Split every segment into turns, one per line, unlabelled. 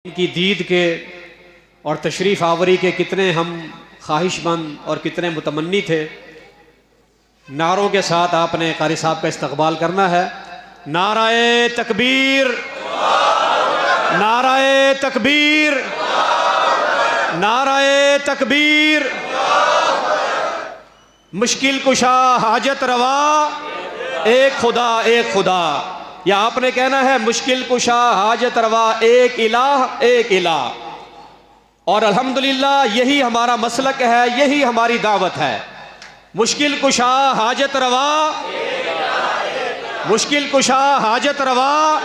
کی دید کے اور تشریف آوری کے کتنے ہم خواہش مند اور کتنے متمنی تھے۔ نعروں کے ساتھ آپ نے قاری صاحب کا استقبال کرنا ہے۔ نعرہ تکبیر، نعرہ تکبیر، نعرہ تکبیر۔ مشکل کشا حاجت روا، ایک خدا ایک خدا۔ یا آپ نے کہنا ہے مشکل کشا حاجت روا، ایک الہ ایک الہ۔ اور الحمدللہ یہی ہمارا مسلک ہے، یہی ہماری دعوت ہے۔ مشکل کشا حاجت روا، مشکل کشا حاجت روا،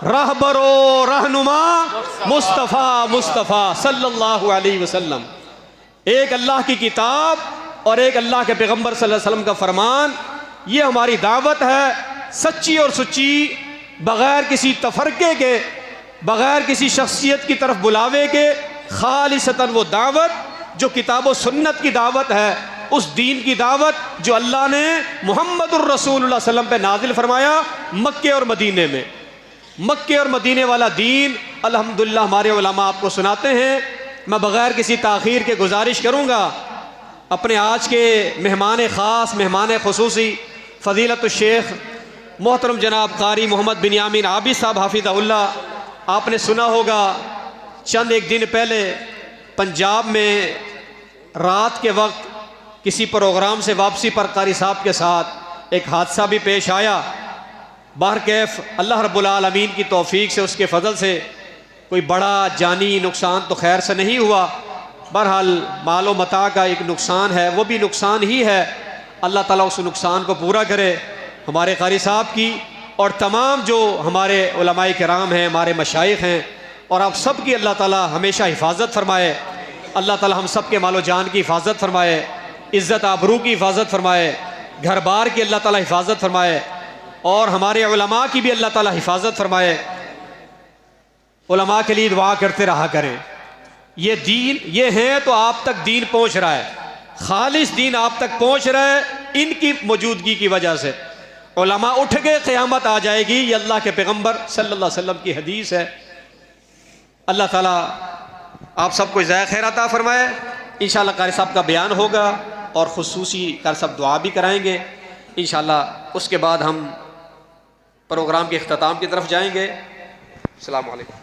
رہبر و رہنما مصطفیٰ مصطفیٰ صلی اللہ علیہ وسلم۔ ایک اللہ کی کتاب اور ایک اللہ کے پیغمبر صلی اللہ علیہ وسلم کا فرمان، یہ ہماری دعوت ہے، سچی اور سچی، بغیر کسی تفرقے کے، بغیر کسی شخصیت کی طرف بلاوے کے، خالصتاً وہ دعوت جو کتاب و سنت کی دعوت ہے، اس دین کی دعوت جو اللہ نے محمد الرسول اللہ صلی اللہ علیہ وسلم پہ نازل فرمایا مکے اور مدینے میں۔ مکے اور مدینے والا دین الحمدللہ ہمارے علماء آپ کو سناتے ہیں۔ میں بغیر کسی تاخیر کے گزارش کروں گا اپنے آج کے مہمان خاص، مہمان خصوصی فضیلت الشیخ محترم جناب قاری محمد بنیامین عابد صاحب حافظہ اللہ۔ آپ نے سنا ہوگا چند ایک دن پہلے پنجاب میں رات کے وقت کسی پروگرام سے واپسی پر قاری صاحب کے ساتھ ایک حادثہ بھی پیش آیا۔ بہرکیف اللہ رب العالمین کی توفیق سے، اس کے فضل سے کوئی بڑا جانی نقصان تو خیر سے نہیں ہوا۔ بہرحال مال و متاع کا ایک نقصان ہے، وہ بھی نقصان ہی ہے۔ اللہ تعالیٰ اس نقصان کو پورا کرے۔ ہمارے قاری صاحب کی اور تمام جو ہمارے علماء کرام ہیں، ہمارے مشائخ ہیں، اور آپ سب کی اللہ تعالیٰ ہمیشہ حفاظت فرمائے۔ اللہ تعالیٰ ہم سب کے مال و جان کی حفاظت فرمائے، عزت آبرو کی حفاظت فرمائے، گھر بار کی اللہ تعالیٰ حفاظت فرمائے، اور ہمارے علماء کی بھی اللہ تعالیٰ حفاظت فرمائے۔ علماء کے لیے دعا کرتے رہا کریں۔ یہ دین یہ ہیں تو آپ تک دین پہنچ رہا ہے، خالص دین آپ تک پہنچ رہا ہے ان کی موجودگی کی وجہ سے۔ علماء اٹھ کے قیامت آ جائے گی، یہ اللہ کے پیغمبر صلی اللہ علیہ وسلم کی حدیث ہے۔ اللہ تعالیٰ آپ سب کو جزائے خیر عطا فرمائے۔ انشاءاللہ قاری صاحب کا بیان ہوگا اور خصوصی قاری صاحب دعا بھی کرائیں گے انشاءاللہ۔ اس کے بعد ہم پروگرام کے اختتام کی طرف جائیں گے۔ السلام علیکم۔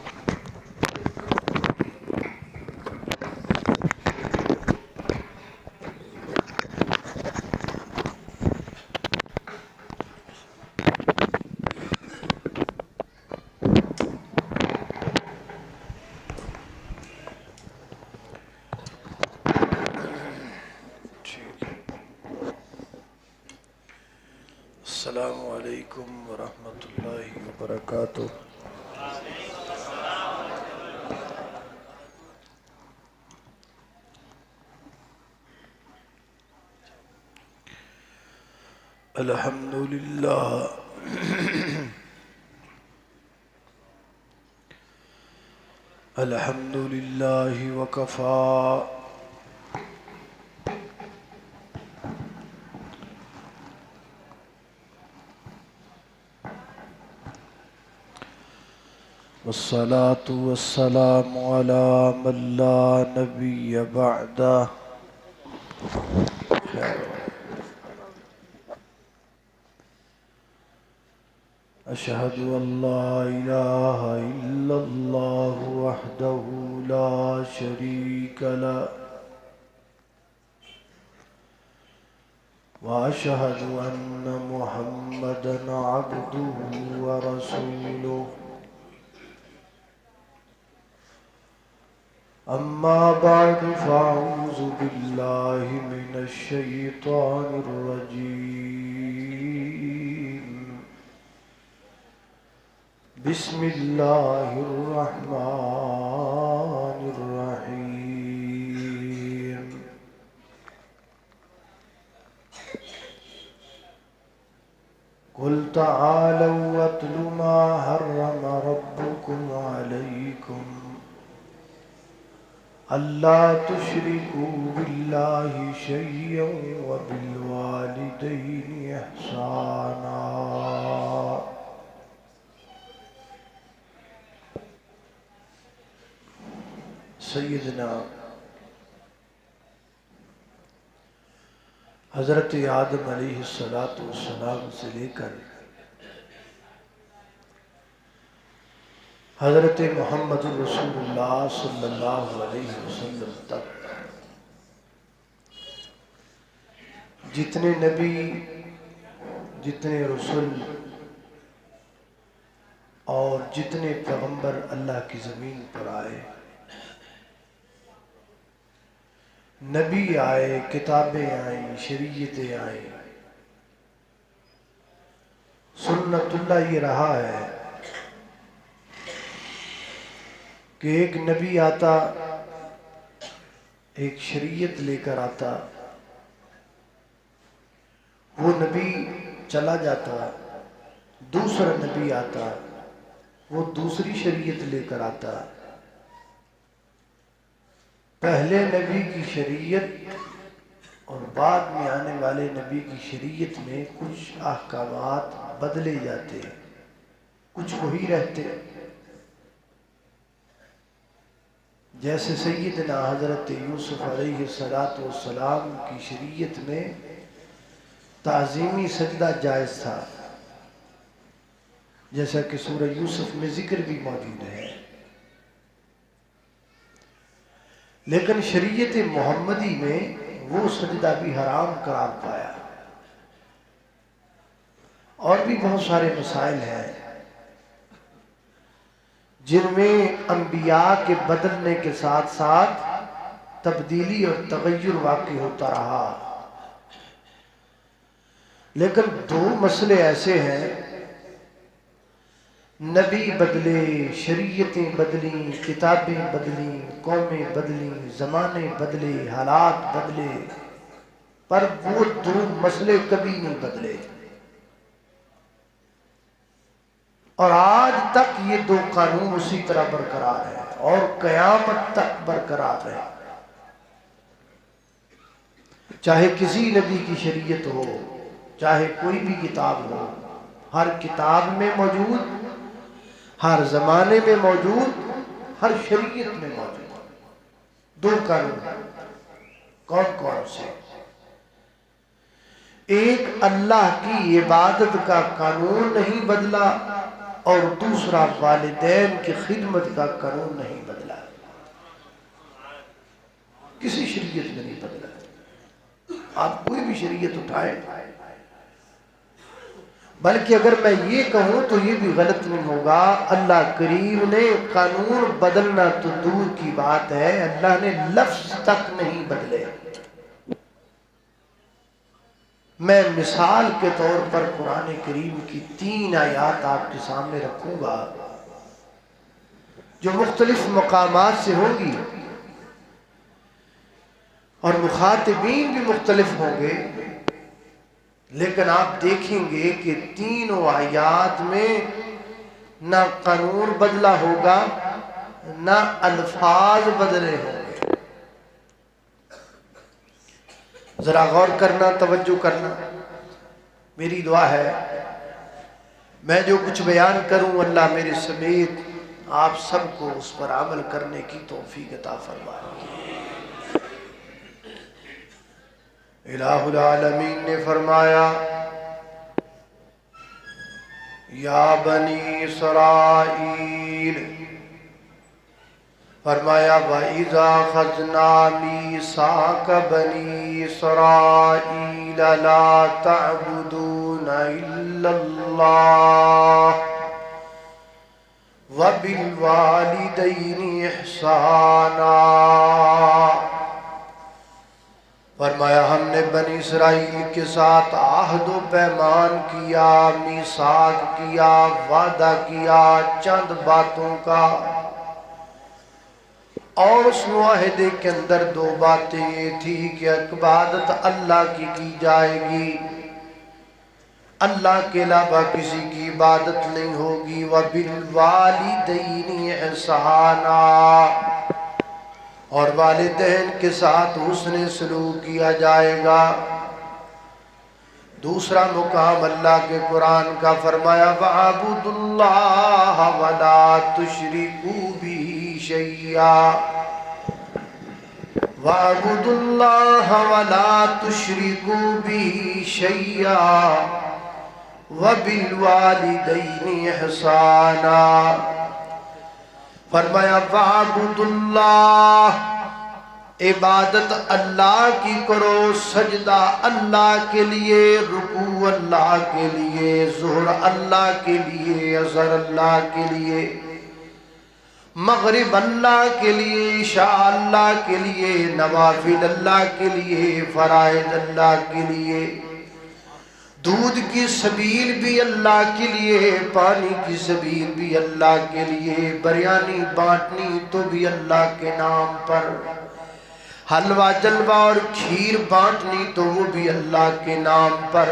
السلام علیکم ورحمۃ اللہ وبرکاتہ۔ الحمدللہ الحمدللہ وکفا والصلاة والسلام على من لا نبي بعده۔ أشهد أن لا إله إلا الله وحده لا شريك له، وأشهد أن محمدًا عبده ورسوله۔ أما بعد فأعوذ بالله من الشيطان الرجيم، بسم الله الرحمن الرحيم۔ قل تعالوا واتل ما حرم ربكم عليكم ألا تشركوا بالله شيئا وبالوالدين إحسانا سیدنا حضرت آدم علیہ السلام سے لے کر حضرت محمد رسول اللہ صلی اللہ علیہ وسلم تک جتنے نبی، جتنے رسول اور جتنے پیغمبر اللہ کی زمین پر آئے، نبی آئے، کتابیں آئیں، شریعتیں آئیں، سنت اللہ یہ رہا ہے کہ ایک نبی آتا، ایک شریعت لے کر آتا، وہ نبی چلا جاتا، دوسرا نبی آتا، وہ دوسری شریعت لے کر آتا۔ پہلے نبی کی شریعت اور بعد میں آنے والے نبی کی شریعت میں کچھ احکامات بدلے جاتے، کچھ وہی رہتے۔ جیسے سیدنا حضرت یوسف علیہ السلام کی شریعت میں تعظیمی سجدہ جائز تھا، جیسا کہ سورہ یوسف میں ذکر بھی موجود ہے، لیکن شریعت محمدی میں وہ سجدہ بھی حرام قرار پایا۔ اور بھی بہت سارے مسائل ہیں جن میں انبیاء کے بدلنے کے ساتھ ساتھ تبدیلی اور تغیر واقع ہوتا رہا، لیکن دو مسئلے ایسے ہیں، نبی بدلے، شریعتیں بدلیں، کتابیں بدلیں، قومیں بدلیں، زمانے بدلے، حالات بدلے، پر وہ دو مسئلے کبھی نہیں بدلے، اور آج تک یہ دو قانون اسی طرح برقرار ہیں اور قیامت تک برقرار رہے۔ چاہے کسی نبی کی شریعت ہو، چاہے کوئی بھی کتاب ہو، ہر کتاب میں موجود، ہر زمانے میں موجود، ہر شریعت میں موجود دو قانون۔ کون کون سے؟ ایک اللہ کی عبادت کا قانون نہیں بدلا، اور دوسرا والدین کی خدمت کا قانون نہیں بدلا، کسی شریعت میں نہیں بدلا۔ آپ کوئی بھی شریعت اٹھائیں، بلکہ اگر میں یہ کہوں تو یہ بھی غلط نہیں ہوگا، اللہ کریم نے قانون بدلنا تو دور کی بات ہے، اللہ نے لفظ تک نہیں بدلے۔ میں مثال کے طور پر قرآن کریم کی 3 آیات آپ کے سامنے رکھوں گا جو مختلف مقامات سے ہوں گی اور مخاطبین بھی مختلف ہوں گے، لیکن آپ دیکھیں گے کہ تینوں آیات میں نہ قانون بدلا ہوگا، نہ الفاظ بدلے ہوں گے۔ ذرا غور کرنا، توجہ کرنا، میری دعا ہے میں جو کچھ بیان کروں اللہ میرے سمیت آپ سب کو اس پر عمل کرنے کی توفیق عطا فرمائے۔ الہ العالمین نے فرمایا، یا بنی اسرائیل، فرمایا وَإِذَا خَذْنَا مِيثَاقَ بَنِي إِسْرَائِيلَ لَا تَعْبُدُونَ إِلَّا اللَّهَ وَبِالْوَالِدَيْنِ إِحْسَانًا۔ فرمایا ہم نے بنی اسرائیل کے ساتھ عہد و پیمان کیا، میثاق کیا، وعدہ کیا چند باتوں کا، اور اس معاہدے کے اندر 2 باتیں یہ تھی کہ عبادت اللہ کی جائے گی، اللہ کے علاوہ کسی کی عبادت نہیں ہوگی، وَبِالْوَالِدَيْنِ إِحْسَانًا، اور والدین کے ساتھ حسن سلوک کیا جائے گا۔ دوسرا مقام اللہ کے قرآن کا فرمایا وَعَبُدُوا اللَّهَ وَلَا تُشْرِكُوا بِهِ شَيْئًا، وَاعْبُدُوا اللَّهَ وَلَا تُشْرِكُوا بِهِ شَيْئًا وَبِالْوَالِدَيْنِ إِحْسَانًا. فرمایا وَاعْبُدُوا اللَّهَ، عبادت اللہ کی کرو، سجدہ اللہ کے لیے، رکوع اللہ کے لیے، ظہر اللہ کے لیے، عصر اللہ کے لیے، مغرب اللہ کے لیے، عشاء اللہ کے لیے، نوافل اللہ کے لیے، فرائض اللہ کے لیے، دودھ کی سبیل بھی اللہ کے لیے، پانی کی سبیل بھی اللہ کے لیے، بریانی بانٹنی تو بھی اللہ کے نام پر، حلوہ جلوہ اور کھیر بانٹنی تو وہ بھی اللہ کے نام پر،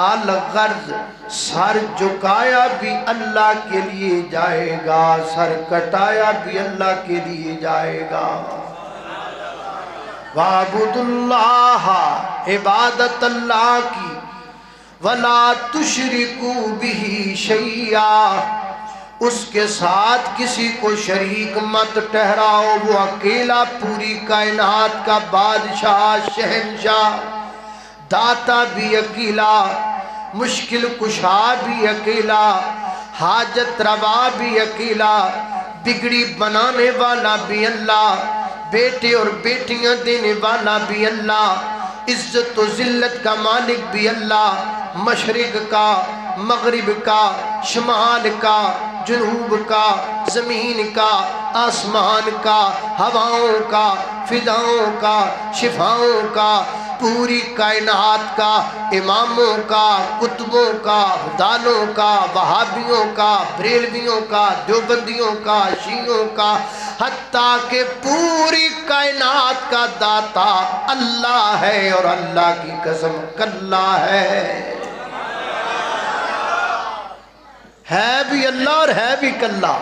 الغرض سر جھکایا بھی اللہ کے لیے جائے گا، سر کٹایا بھی اللہ کے لیے جائے گا. وَاعْبُدُوا اللَّهَ، عبادت اللہ کی، وَلَا تُشْرِكُوا بِهِ شَيْئًا، اس کے ساتھ کسی کو شریک مت ٹھہراؤ. وہ اکیلا پوری کائنات کا بادشاہ، شہنشاہ، داتا بھی اکیلا، مشکل کشا بھی اکیلا، حاجت روا بھی اکیلا، بگڑی بنانے والا بھی اللہ، بیٹے اور بیٹیاں دینے والا بھی اللہ، عزت و ذلت کا مالک بھی اللہ، مشرق کا، مغرب کا، شمال کا، جنوب کا، زمین کا، آسمان کا، ہواؤں کا، فضاؤں کا، شفاؤں کا، پوری کائنات کا، اماموں کا، کتبوں کا، دالوں کا، وہابیوں کا، بریلویوں کا، دیوبندیوں کا، شیعوں کا، حتیٰ کہ پوری کائنات کا داتا اللہ ہے، اور اللہ کی قسم کلا ہے بھی اللہ اور ہے بھی کلا،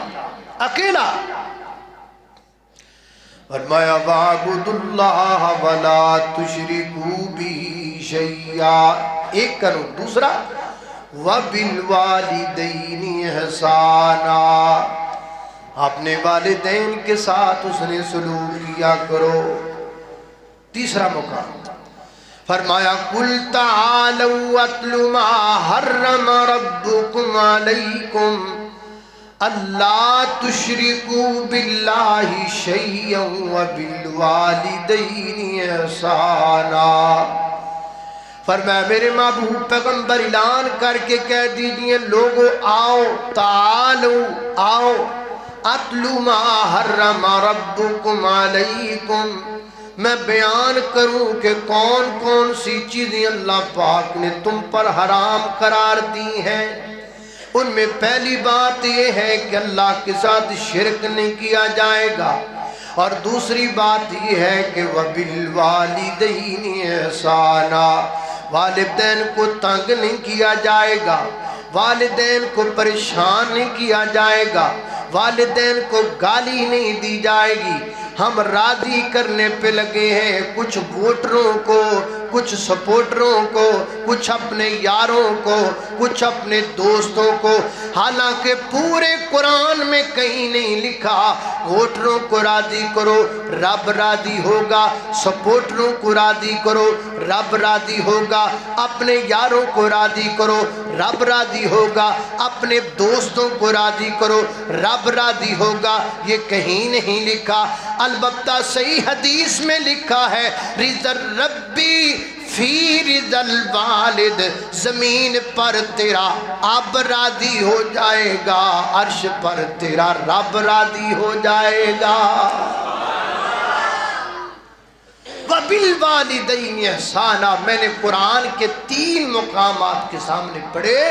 اکیلا. فرمایا وَاعْبُدُوا اللَّهَ وَلَا تُشْرِكُوا بِهِ شَيْئًا، ایک کرو. دوسرا وَبِالْوَالِدَيْنِ إِحْسَانًا، اپنے والدین کے ساتھ اس نے سلوک کیا کرو. تیسرا مقام فرمایا قُلْ تَعَالَوْا أَتْلُ مَا حَرَّمَ رَبُّكُمْ عَلَيْكُمْ أَلَّا تُشْرِكُوا بِاللَّهِ شَيْئًا وَبِالْوَالِدَيْنِ إِحْسَانًا. فرمایا میرے محبوب پیغمبر اعلان کر کے کہہ دیجئے لوگو آؤ، تعالو آؤ، اتلو ما حرم ربکم علیکم، میں بیان کروں کہ کون کون سی چیزیں اللہ پاک نے تم پر حرام قرار دی ہیں. ان میں پہلی بات یہ ہے کہ اللہ کے ساتھ شرک نہیں کیا جائے گا، اور دوسری بات یہ ہے کہ وَبِالْوَالِدَيْنِ إِحْسَانًا، والدین کو تنگ نہیں کیا جائے گا، والدین کو پریشان نہیں کیا جائے گا، والدین کو گالی نہیں دی جائے گی. ہم راضی کرنے پہ لگے ہیں کچھ ووٹروں کو، کچھ سپورٹروں کو، کچھ اپنے یاروں کو، کچھ اپنے دوستوں کو، حالانکہ پورے قرآن میں کہیں نہیں لکھا ووٹروں کو راضی کرو رب راضی ہوگا، سپورٹروں کو راضی کرو رب راضی ہوگا، اپنے یاروں کو راضی کرو رب راضی ہوگا، اپنے دوستوں کو راضی کرو رب راضی ہوگا. یہ کہیں نہیں لکھا. البتہ صحیح حدیث میں لکھا ہے رضا ربی فی رضا الوالد، زمین پر تیرا اب راضی ہو جائے گا، عرش پر تیرا رب راضی ہو جائے گا. وَبِالْوَالِدَيْنِ إِحْسَانًا، میں نے قرآن کے 3 مقامات کے سامنے پڑھے،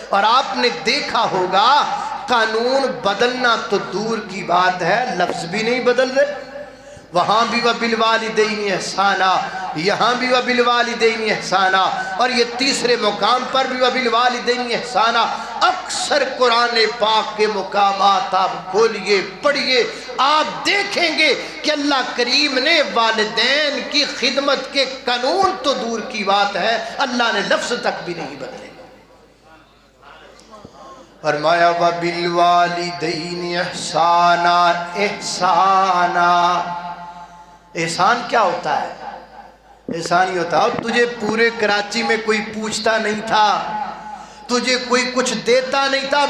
اور آپ نے دیکھا ہوگا قانون بدلنا تو دور کی بات ہے، لفظ بھی نہیں بدل رہے. وہاں بھی وَبِالْوَالِدَيْنِ إِحْسَانًا، یہاں بھی وَبِالْوَالِدَيْنِ إِحْسَانًا، اور یہ تیسرے مقام پر بھی وَبِالْوَالِدَيْنِ إِحْسَانًا. اکثر قرآن پاک کے مقامات آپ کھولیے پڑھیے، آپ دیکھیں گے کہ اللہ کریم نے والدین کی خدمت کے قانون تو دور کی بات ہے، اللہ نے لفظ تک بھی نہیں بدلے. فرمایا وَبِالْوَالِدَيْنِ إِحْسَانًا، احسانا احسان کیا ہوتا ہے؟ احسان ہی ہوتا ہے اور تجھے پورے کراچی میں کوئی پوچھتا نہیں تھا، تجھے کوئی کچھ دیتا نہیں تھا،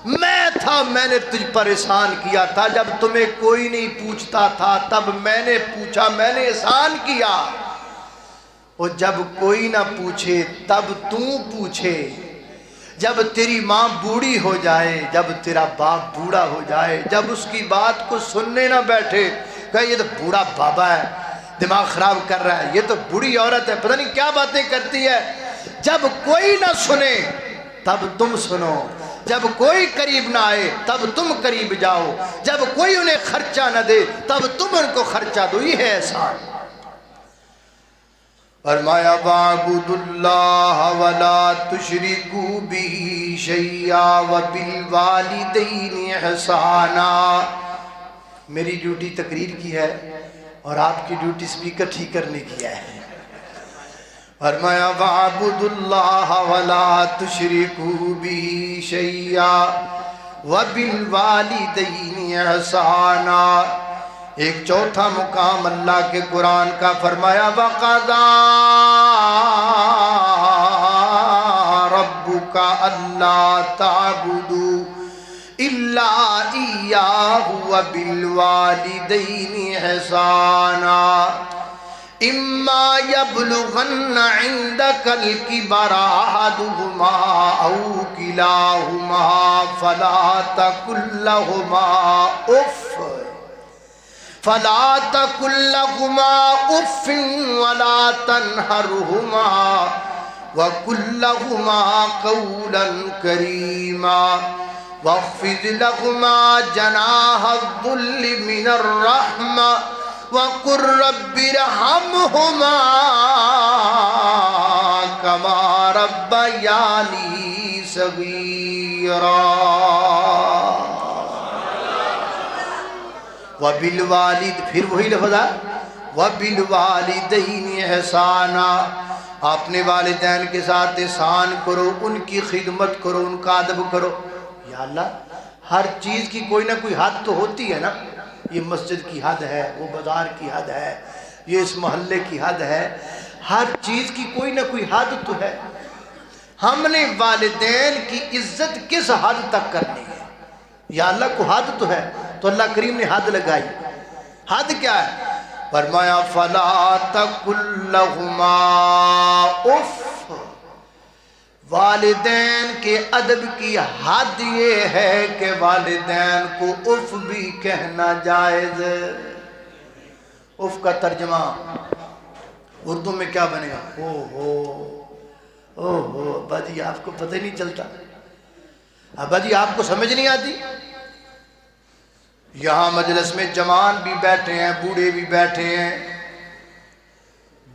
میں تھا، میں نے تجھ پر احسان کیا تھا۔ جب تمہیں کوئی نہیں پوچھتا تھا تب میں نے پوچھا، میں نے احسان کیا، اور جب کوئی نہ پوچھے تب تو پوچھے۔ جب تیری ماں بوڑھی ہو جائے، جب تیرا باپ بوڑھا ہو جائے، جب اس کی بات کو سننے نہ بیٹھے، کہ یہ تو بوڑھا بابا ہے، دماغ خراب کر رہا ہے، یہ تو بوڑھی عورت ہے، پتہ نہیں کیا باتیں کرتی ہے، جب کوئی نہ سنے تب تم سنو، جب کوئی قریب نہ آئے تب تم قریب جاؤ، جب کوئی انہیں خرچہ نہ دے تب تم ان کو خرچہ دو، یہ ہے احسان۔ فرمایا وَاعْبُدُوا اللَّهَ وَلَا تُشْرِكُوا بِهِ شَيْئًا وَبِالْوَالِدَيْنِ إِحْسَانًا۔ میری ڈیوٹی تقریر کی ہے اور آپ کی ڈیوٹی سپیکر ٹھیک کرنے کی ہے۔ فرمایا وَاعْبُدُوا اللَّهَ وَلَا تُشْرِكُوا بِهِ شَيْئًا وَبِالْوَالِدَيْنِ إِحْسَانًا۔ ایک چوتھا مقام اللہ کے قرآن کا فرمایا وَقَضَىٰ رَبُّكَ أَلَّا تَعْبُدُوا إِلَّا إِيَّاهُ وَبِالْوَالِدَيْنِ إِحْسَانًا إِمَّا يَبْلُغَنَّ عِندَكَ الْكِبَرَ أَحَدُهُمَا أَوْ كِلَاهُمَا فَلَا تَقُل لَّهُمَا أُفٍّ وَلَا تَنْهَرْهُمَا وَقُل لَّهُمَا قَوْلًا كَرِيمًا وَاخْفِضْ لَهُمَا جَنَاحَ الذُّلِّ مِنَ الرَّحْمَةِ وَقُل رَّبِّ ارْحَمْهُمَا كَمَا رَبَّيَانِي صَغِيرًا۔ وَبِالْوَالِدِ، پھر وہی لفظ ہے وَبِالْوَالِدَيْنِ إِحْسَانًا، آپ نے والدین کے ساتھ احسان کرو، ان کی خدمت کرو، ان کا ادب کرو۔ یا اللہ، ہر چیز کی کوئی نہ کوئی حد تو ہوتی ہے نا، یہ مسجد کی حد ہے، وہ بازار کی حد ہے، یہ اس محلے کی حد ہے، ہر چیز کی کوئی نہ کوئی حد تو ہے۔ ہم نے والدین کی عزت کس حد تک کرنی ہے؟ یا اللہ کو حد تو ہے، تو اللہ کریم نے حد لگائی۔ حد کیا ہے؟ فرمایا فَلَا تَقُل لَّهُمَا اُفٍّ، والدین کے ادب کی حد یہ ہے کہ والدین کو اف بھی کہنا جائز۔ اف کا ترجمہ اردو میں کیا بنے گا؟ اوہو ابا جی آپ کو پتہ ہی نہیں چلتا، ابا جی آپ کو سمجھ نہیں آتی۔ یہاں مجلس میں جوان بھی بیٹھے ہیں، بوڑھے بھی بیٹھے ہیں،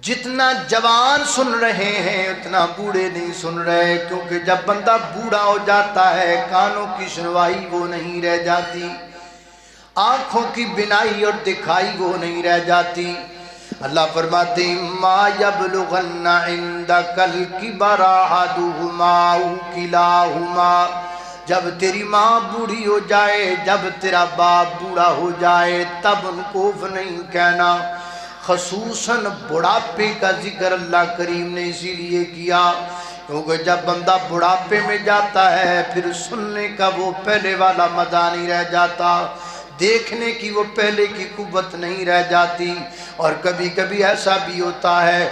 جتنا جوان سن رہے ہیں اتنا بوڑھے نہیں سن رہے، کیونکہ جب بندہ بوڑھا ہو جاتا ہے کانوں کی سنوائی وہ نہیں رہ جاتی، آنکھوں کی بینائی اور دکھائی وہ نہیں رہ جاتی۔ اللہ فرماتے ہیں ما یبلغن عندک الکبر احدہما او کلاہما، جب تیری ماں بوڑھی ہو جائے، جب تیرا باپ بوڑھا ہو جائے، تب ان کو اف نہیں کہنا۔ خصوصاً بڑھاپے کا ذکر اللہ کریم نے اسی لیے کیا کیونکہ جب بندہ بڑھاپے میں جاتا ہے پھر سننے کا وہ پہلے والا مزہ نہیں رہ جاتا، دیکھنے کی وہ پہلے کی قوت نہیں رہ جاتی۔ اور کبھی کبھی ایسا بھی ہوتا ہے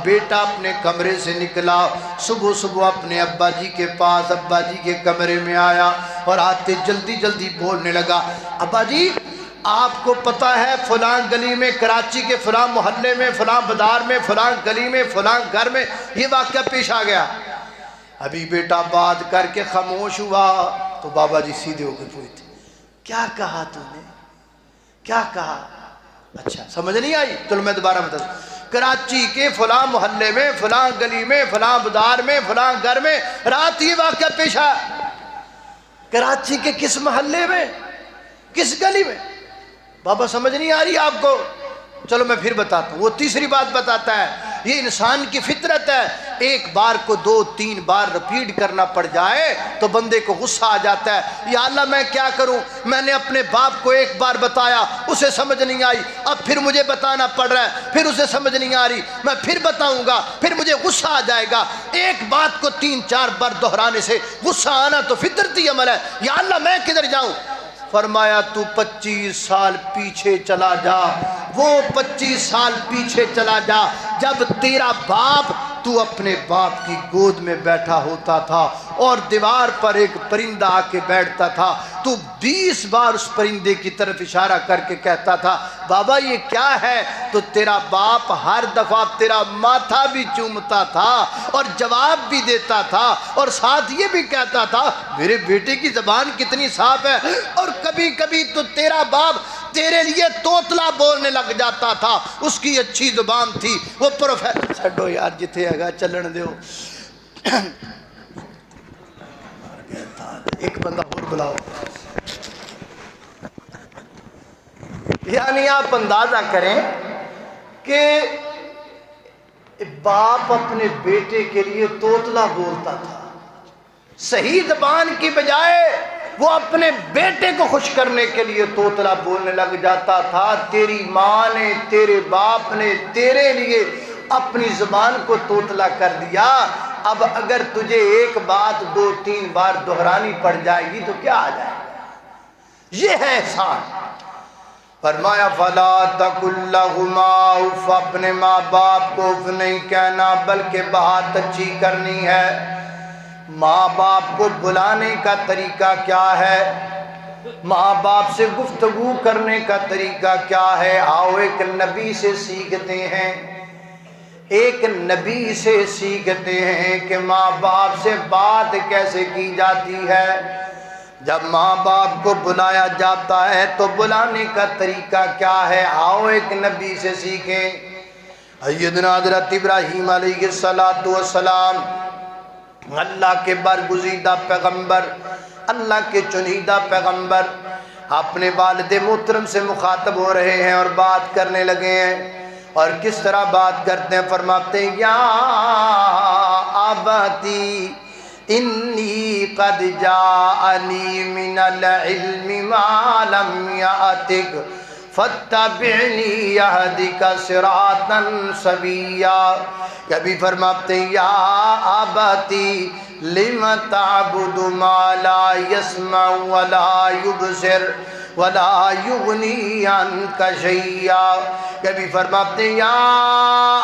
بیٹا اپنے کمرے سے نکلا، صبح صبح اپنے ابا جی کے پاس، ابا جی کے کمرے میں آیا اور آتے جلدی جلدی بولنے لگا، ابا جی آپ کو پتہ ہے فلاں گلی میں، کراچی کے فلاں محلے میں، فلاں بازار میں، فلاں گلی میں، فلاں گھر میں یہ واقعہ پیش آ گیا۔ ابھی بیٹا بات کر کے خاموش ہوا تو بابا جی سیدھے ہو کے پوچھتے کیا کہا تو نے، کیا کہا؟ اچھا سمجھ نہیں آئی؟ چلو میں دوبارہ بتا دوں، کراچی کے فلاں محلے میں، فلاں گلی میں، فلاں بازار میں، فلاں گھر میں رات یہ واقعہ پیش آیا۔ کراچی کے کس محلے میں، کس گلی میں؟ بابا سمجھ نہیں آ رہی آپ کو؟ چلو میں پھر بتاتا ہوں۔ وہ تیسری بات بتاتا ہے، یہ انسان کی فطرت ہے، ایک بار کو 2-3 بار رپیٹ کرنا پڑ جائے تو بندے کو غصہ آ جاتا ہے، یا اللہ میں کیا کروں، میں نے اپنے باپ کو ایک بار بتایا اسے سمجھ نہیں آئی، اب پھر مجھے بتانا پڑ رہا ہے، پھر اسے سمجھ نہیں آ رہی، میں پھر بتاؤں گا، پھر مجھے غصہ آ جائے گا۔ ایک بات کو 3-4 بار دہرانے سے غصہ آنا تو فطرتی عمل ہے، یا اللہ میں کدھر جاؤں؟ فرمایا تو 25 سال پیچھے چلا جا، وہ 25 سال پیچھے چلا جا جب تیرا باپ تو اپنے باپ کی گود میں بیٹھا ہوتا تھا اور دیوار پر ایک پرندہ آ کے بیٹھتا تھا، تو 20 بار اس پرندے کی طرف اشارہ کر کے کہتا تھا بابا یہ کیا ہے، تو تیرا باپ ہر دفعہ تیرا ماتھا بھی چومتا تھا اور جواب بھی دیتا تھا، اور ساتھ یہ بھی کہتا تھا میرے بیٹے کی زبان کتنی صاف ہے، اور کبھی کبھی تو تیرا باپ تیرے لیے توتلا بولنے لگ جاتا تھا، اس کی اچھی زبان تھی، وہ پروفیسر چھڑو یار جتھے ہے گا چلن دیو، ایک بندہ اور بلاؤ۔ یعنی آپ اندازہ کریں کہ باپ اپنے بیٹے کے لیے توتلا بولتا تھا، صحیح زبان کی بجائے وہ اپنے بیٹے کو خوش کرنے کے لیے توتلا بولنے لگ جاتا تھا۔ تیری ماں نے، تیرے باپ نے تیرے لیے اپنی زبان کو توتلا کر دیا، اب اگر تجھے ایک بات 2-3 بار دہرانی پڑ جائے گی تو کیا آ جائے گا؟ یہ ہے احسان۔ فرمایا فلا تقل لہما اف، اپنے ماں باپ کو اف نہیں کہنا بلکہ بات اچھی کرنی ہے۔ ماں باپ کو بلانے کا طریقہ کیا ہے، ماں باپ سے گفتگو کرنے کا طریقہ کیا ہے؟ آؤ ایک نبی سے سیکھتے ہیں، ایک نبی سے سیکھتے ہیں کہ ماں باپ سے بات کیسے کی جاتی ہے۔ جب ماں باپ کو بلایا جاتا ہے تو بلانے کا طریقہ کیا ہے؟ آؤ ایک نبی سے سیکھیں۔ سیدنا حضرت ابراہیم علیہ السلام اللہ کے برگزیدہ پیغمبر، اللہ کے چنیدہ پیغمبر، اپنے والد محترم سے مخاطب ہو رہے ہیں اور بات کرنے لگے ہیں، اور کس طرح بات کرتے ہیں؟ فرماتے ہیں یا ابتی انی قد جاءنی من العلم ما لم یأتک فاتبعنی یہدک صراطا سویا۔ کبھی فرماتے ہیں یا ابتی لم تعبد ما لا يسمع ولا يبصر ولا یغنی عنک شیئا۔ کبھی فرماتے ہیں یا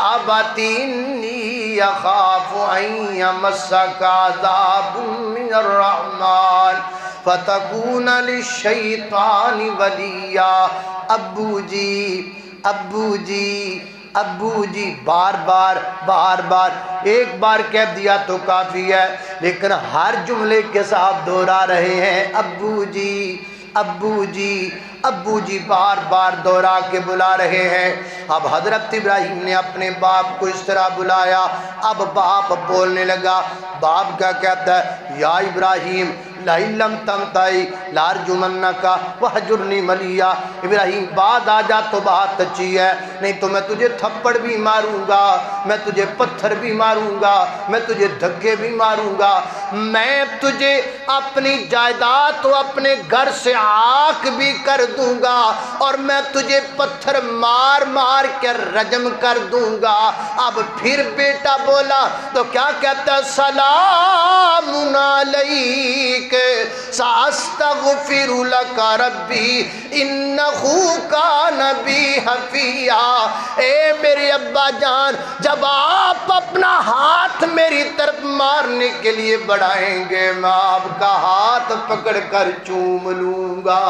ابتی انی اخاف ان یمسک عذاب من الرحمن فتکون للشیطان ولیا۔ ابو جی ابو جی ابو جی، بار بار ایک بار کہہ دیا تو کافی ہے، لیکن ہر جملے کے ساتھ دہرا رہے ہیں ابو جی ابو جی ابو جی، بار بار دوہرا کے بلا رہے ہیں۔ اب حضرت ابراہیم نے اپنے باپ کو اس طرح بلایا، اب باپ بولنے لگا۔ باپ کیا کہتا ہے؟ یا ابراہیم لئن لم تنتہی لارجمنک وہجرنی ملیا۔ ابراہیم بعد آ جا تو بات اچھی ہے، نہیں تو میں تجھے تھپڑ بھی ماروں گا، میں تجھے پتھر بھی ماروں گا، میں تجھے دھکے بھی ماروں گا، میں تجھے اپنی جائیداد و اپنے گھر سے آک بھی کر دوں گا، اور میں تجھے پتھر مار مار کے رجم کر دوں گا۔ اب پھر بیٹا بولا تو کیا کہتا ہے؟ سلام علیک ساستغفر لک ربی انہ کان بی حفیا۔ اے میرے ابا جان، جب آپ اپنا ہاتھ میری طرف مارنے کے لیے بڑھائیں گے میں آپ کا ہاتھ پکڑ کر چوم لوں گا۔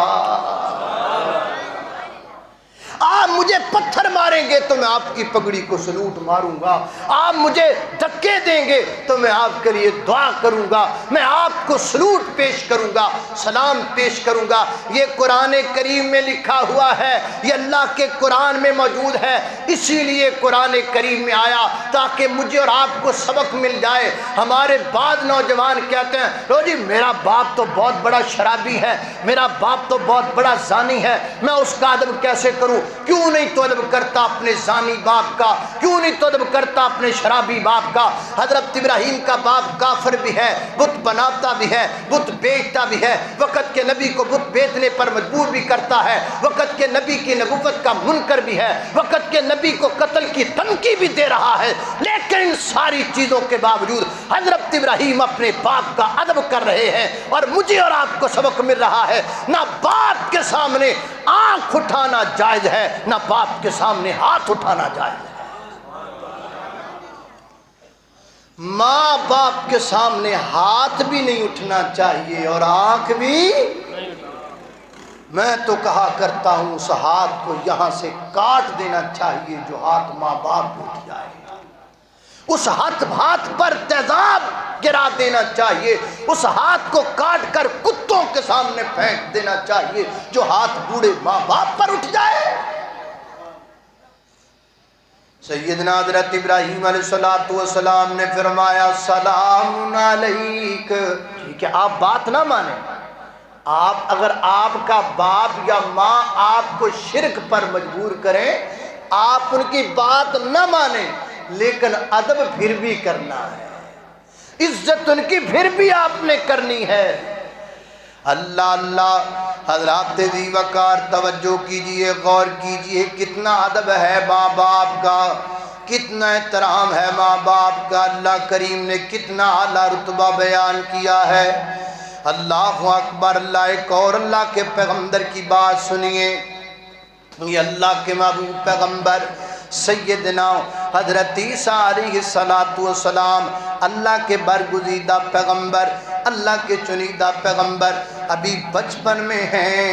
آپ مجھے پتھر ماریں گے تو میں آپ کی پگڑی کو سلوٹ ماروں گا، آپ مجھے دھکے دیں گے تو میں آپ کے لیے دعا کروں گا، میں آپ کو سلوٹ پیش کروں گا، سلام پیش کروں گا۔ یہ قرآن کریم میں لکھا ہوا ہے، یہ اللہ کے قرآن میں موجود ہے، اسی لیے قرآن کریم میں آیا تاکہ مجھے اور آپ کو سبق مل جائے۔ ہمارے بعض نوجوان کہتے ہیں لو جی میرا باپ تو بہت بڑا شرابی ہے، میرا باپ تو بہت بڑا زانی ہے، میں اس کا ادب کیسے کروں؟ کیوں نہیں تو ادب کرتا اپنے زانی باپ کا؟ کیوں نہیں تو ادب کرتا اپنے شرابی باپ کا؟ حضرت ابراہیم کا باپ کافر بھی ہے، بت بناتا بھی ہے، بت بیچتا بھی ہے، وقت کے نبی کو بت بیچنے پر مجبور بھی کرتا ہے، وقت کے نبی کی نبوت کا منکر بھی ہے، وقت کے نبی کو قتل کی دھمکی بھی دے رہا ہے، لیکن ان ساری چیزوں کے باوجود حضرت ابراہیم اپنے باپ کا ادب کر رہے ہیں۔ اور مجھے اور آپ کو سبق مل رہا ہے، نہ باپ کے سامنے آنکھ اٹھانا جائز ہے، نہ باپ کے سامنے ہاتھ اٹھانا جائز ہے۔ ماں باپ کے سامنے ہاتھ بھی نہیں اٹھنا چاہیے اور آنکھ بھی۔ میں تو کہا کرتا ہوں اس ہاتھ کو یہاں سے کاٹ دینا چاہیے جو ہاتھ ماں باپ کو اٹھ جائے، اس ہاتھ پر تیزاب گرا دینا چاہیے، اس ہاتھ کو کاٹ کر کتوں کے سامنے پھینک دینا چاہیے جو ہاتھ بوڑھے ماں باپ پر اٹھ جائے۔ سیدنا حضرت ابراہیم علیہ السلام نے فرمایا سلام علیک۔ ٹھیک ہے، آپ بات نہ مانیں، اگر آپ کا باپ یا ماں آپ کو شرک پر مجبور کریں، آپ ان کی بات نہ مانیں، لیکن ادب پھر بھی کرنا ہے، عزت ان کی پھر بھی آپ نے کرنی ہے۔ اللہ اللہ، حضرات ذی وقار توجہ کیجئے، غور کیجئے، کتنا ادب ہے ماں باپ کا، کتنا احترام ہے ماں باپ کا۔ اللہ کریم نے کتنا اعلیٰ رتبہ بیان کیا ہے۔ اللہ اکبر۔ اللہ ایک اور اللہ کے پیغمبر کی بات سنیے، یہ اللہ کے محبوب پیغمبر سیدنا حضرت عیسیٰ علیہ السلام، اللہ کے برگزیدہ پیغمبر، اللہ کے چنیدہ پیغمبر، ابھی بچپن میں ہیں،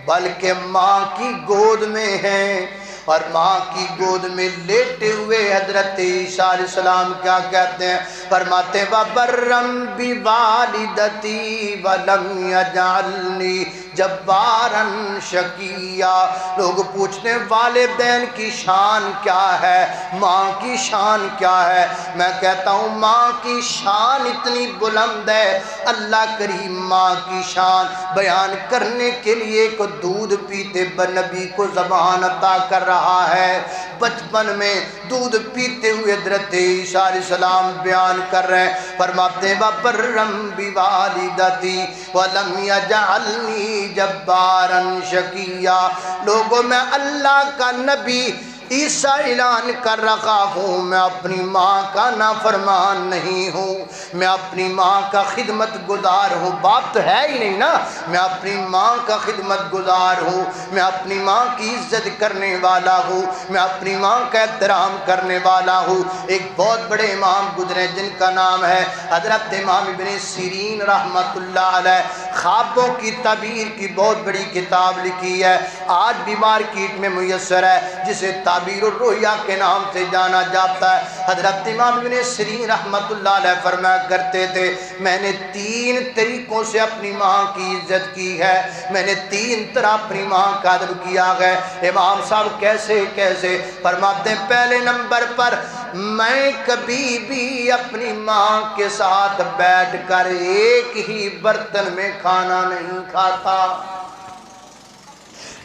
بلکہ ماں کی گود میں ہیں، اور ماں کی گود میں لیٹے ہوئے حضرت عیسیٰ علیہ السلام کیا کہتے ہیں؟ فرماتے ہیں وَبَرًّا بِوَالِدَتِي وَلَمْ يَجْعَلْنِي جَبَّارًا شَقِيًّا۔ لوگ پوچھتے ہیں والدین کی شان کیا ہے، ماں کی شان کیا ہے؟ میں کہتا ہوں ماں کی شان اتنی بلند ہے، اللہ کریم ماں کی شان بیان کرنے کے لیے کو دودھ پیتے نبی کو زبان عطا کر رہا ہے۔ بچپن میں دودھ پیتے ہوئے حضرت عیسیٰ علیہ السلام بیان کر رہے ہیں، فرماتے ہیں وَبَرًّا بِوَالِدَتِي وَلَمْ يَجْعَلْنِي جَبَّارًا شَقِيًّا۔ لوگوں میں اللہ کا نبی عیسیٰ اعلان کر رکھا ہوں، میں اپنی ماں کا نافرمان نہیں ہوں، میں اپنی ماں کا خدمت گزار ہوں۔ باپ تو ہے ہی نہیں نا، میں اپنی ماں کا خدمت گزار ہوں، میں اپنی ماں کی عزت کرنے والا ہوں، میں اپنی ماں کا احترام کرنے والا ہوں۔ ایک بہت بڑے امام گزرے جن کا نام ہے حضرت امام ابن سیرین رحمت اللہ علیہ، خوابوں کی تعبیر کی بہت بڑی کتاب لکھی ہے، آج بھی مارکیٹ میں میسر ہے، جسے تعبیر الرؤیا کے نام سے جانا جاتا ہے۔ حضرت امام ابن سیرین رحمت اللہ علیہ فرمایا کرتے تھے میں نے 3 طریقوں سے اپنی ماں کی عزت کی ہے، میں نے 3 طرح اپنی ماں کا ادب کیا ہے۔ امام صاحب کیسے کیسے؟ فرماتے ہیں پہلے نمبر پر میں کبھی بھی اپنی ماں کے ساتھ بیٹھ کر ایک ہی برتن میں کھانا نہیں کھاتا،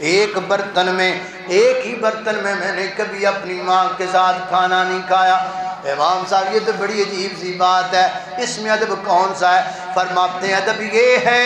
ایک ہی برتن میں میں نے کبھی اپنی ماں کے ساتھ کھانا نہیں کھایا۔ امام صاحب یہ تو بڑی عجیب سی بات ہے، اس میں ادب کون سا ہے؟ فرماتے ہیں ادب یہ ہے،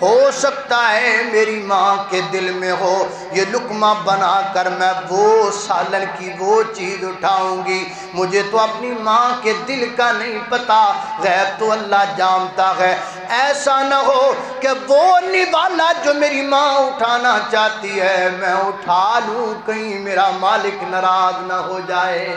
ہو سکتا ہے میری ماں کے دل میں ہو یہ لقمہ بنا کر میں وہ سالن کی وہ چیز اٹھاؤں گی، مجھے تو اپنی ماں کے دل کا نہیں پتا، غیب تو اللہ جانتا ہے۔ ایسا نہ ہو کہ وہ نوالا جو میری ماں اٹھانا چاہتی ہے میں اٹھا لوں، کہیں میرا مالک ناراض نہ ہو جائے۔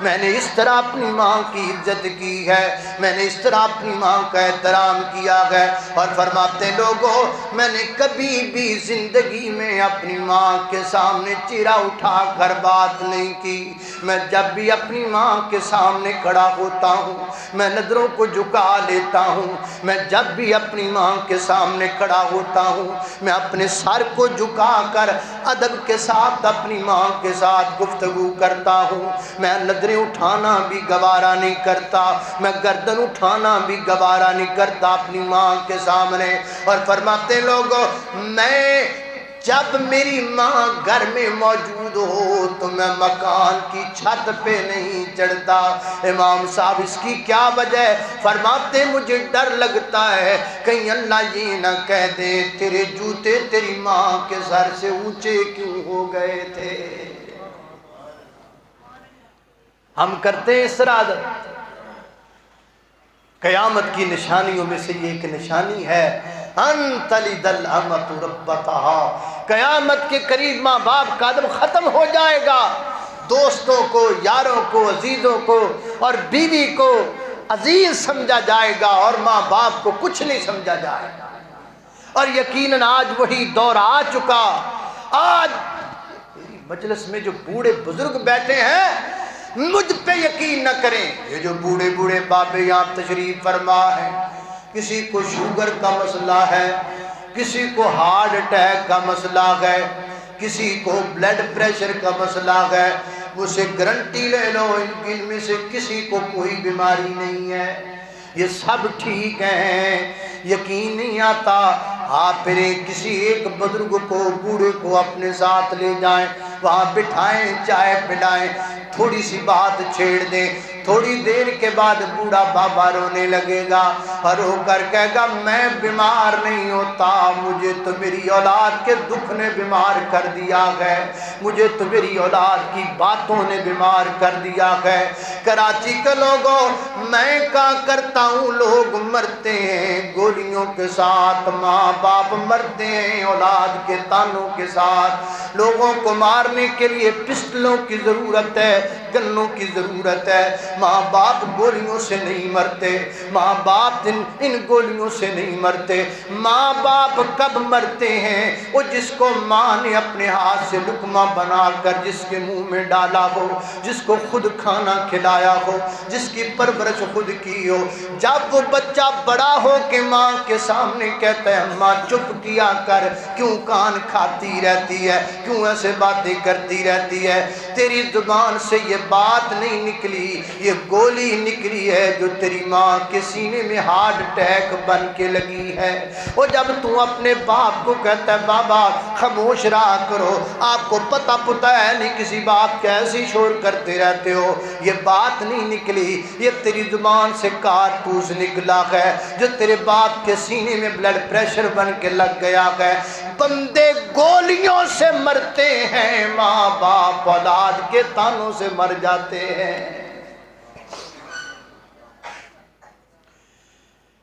میں نے اس طرح اپنی ماں کی عزت کی ہے، میں نے اس طرح اپنی ماں کا احترام کیا ہے۔ اور فرماتے لوگوں میں نے کبھی بھی زندگی میں اپنی ماں کے سامنے چہرہ اٹھا کر بات نہیں کی، میں جب بھی اپنی ماں کے سامنے کھڑا ہوتا ہوں میں نظروں کو جھکا لیتا ہوں، میں جب بھی اپنی ماں کے سامنے کھڑا ہوتا ہوں میں اپنے سر کو جھکا کر ادب کے ساتھ اپنی ماں کے ساتھ گفتگو کرتا ہوں، میں نظریں اٹھانا بھی گوارا نہیں کرتا، میں گردن اٹھانا بھی گوارا نہیں کرتا اپنی ماں کے سامنے۔ اور فرماتے لوگوں میں جب میری ماں گھر میں موجود ہو تو میں مکان کی چھت پہ نہیں چڑھتا۔ امام صاحب اس کی کیا وجہ ہے؟ فرماتے مجھے ڈر لگتا ہے کہیں اللہ یہ نہ کہہ دے تیرے جوتے تیری ماں کے سر سے اونچے کیوں ہو گئے تھے۔ ہم کرتے ہیں اس عادت۔ قیامت کی نشانیوں میں سے یہ ایک نشانی ہے ان تلد الامۃ ربتہا، قیامت کے قریب ماں باپ کا ادب ختم ہو جائے گا۔ دوستوں کو، یاروں کو، عزیزوں کو اور بیوی کو عزیز سمجھا جائے گا اور ماں باپ کو کچھ نہیں سمجھا جائے گا۔ اور یقیناً آج وہی دور آ چکا۔ آج میری مجلس میں جو بوڑھے بزرگ بیٹھے ہیں مجھ پہ یقین نہ کریں، یہ جو بوڑھے بوڑھے بابے یہاں تشریف فرما ہے، کسی کو شوگر کا مسئلہ ہے، کسی کو ہارٹ اٹیک کا مسئلہ ہے، کسی کو بلڈ پریشر کا مسئلہ ہے، مجھ سے گارنٹی لے لو ان میں سے کسی کو کوئی بیماری نہیں ہے، یہ سب ٹھیک ہیں۔ یقین نہیں آتا، آپ پھر کسی ایک بزرگ کو، بوڑھے کو اپنے ساتھ لے جائیں، وہاں بٹھائیں، چائے پلائیں، تھوڑی سی بات چھیڑ دیں، تھوڑی دیر کے بعد بوڑھا بابا رونے لگے گا اور رو کر کہے گا میں بیمار نہیں ہوتا، مجھے تو میری اولاد کے دکھ نے بیمار کر دیا ہے، مجھے تو میری اولاد کی باتوں نے بیمار کر دیا ہے۔ کراچی کے لوگوں میں کہا کرتا ہوں لوگ مرتے ہیں گولیوں کے ساتھ، ماں باپ مرتے ہیں اولاد کے تانوں کے ساتھ۔ لوگوں کو مارنے کے لیے پسٹلوں کی ضرورت ہے، گنوں کی ضرورت ہے، ماں باپ گولیوں سے نہیں مرتے، ماں باپ ان گولیوں سے نہیں مرتے۔ ماں باپ کب مرتے ہیں؟ وہ جس کو ماں نے اپنے ہاتھ سے لقمہ بنا کر جس کے منہ میں ڈالا ہو، جس کو خود کھانا کھلایا ہو، جس کی پرورش خود کی ہو۔ جب وہ بچہ بڑا ہو کے ماں کے سامنے کہتا ہے ماں چپ کیا کر، کیوں کان کھاتی رہتی ہے، کیوں ایسے باتیں کرتی رہتی ہے، تیری زبان سے یہ بات نہیں نکلی، یہ گولی نکلی ہے جو تیری ماں کے سینے میں ہارٹ اٹیک بن کے لگی ہے۔ وہ جب تو اپنے باپ کو کہتا ہے بابا خاموش رہا کرو، آپ کو پتہ ہے نہیں کسی بات کا ایسی شور کرتے رہتے ہو، یہ بات نہیں نکلی، یہ تیری زبان سے کارتوس نکلا ہے جو تیرے باپ کے سینے میں بلڈ پریشر بن کے لگ گیا ہے۔ بندے گولیوں سے مرتے ہیں، ماں باپ اولاد کے تانوں سے مر جاتے ہیں۔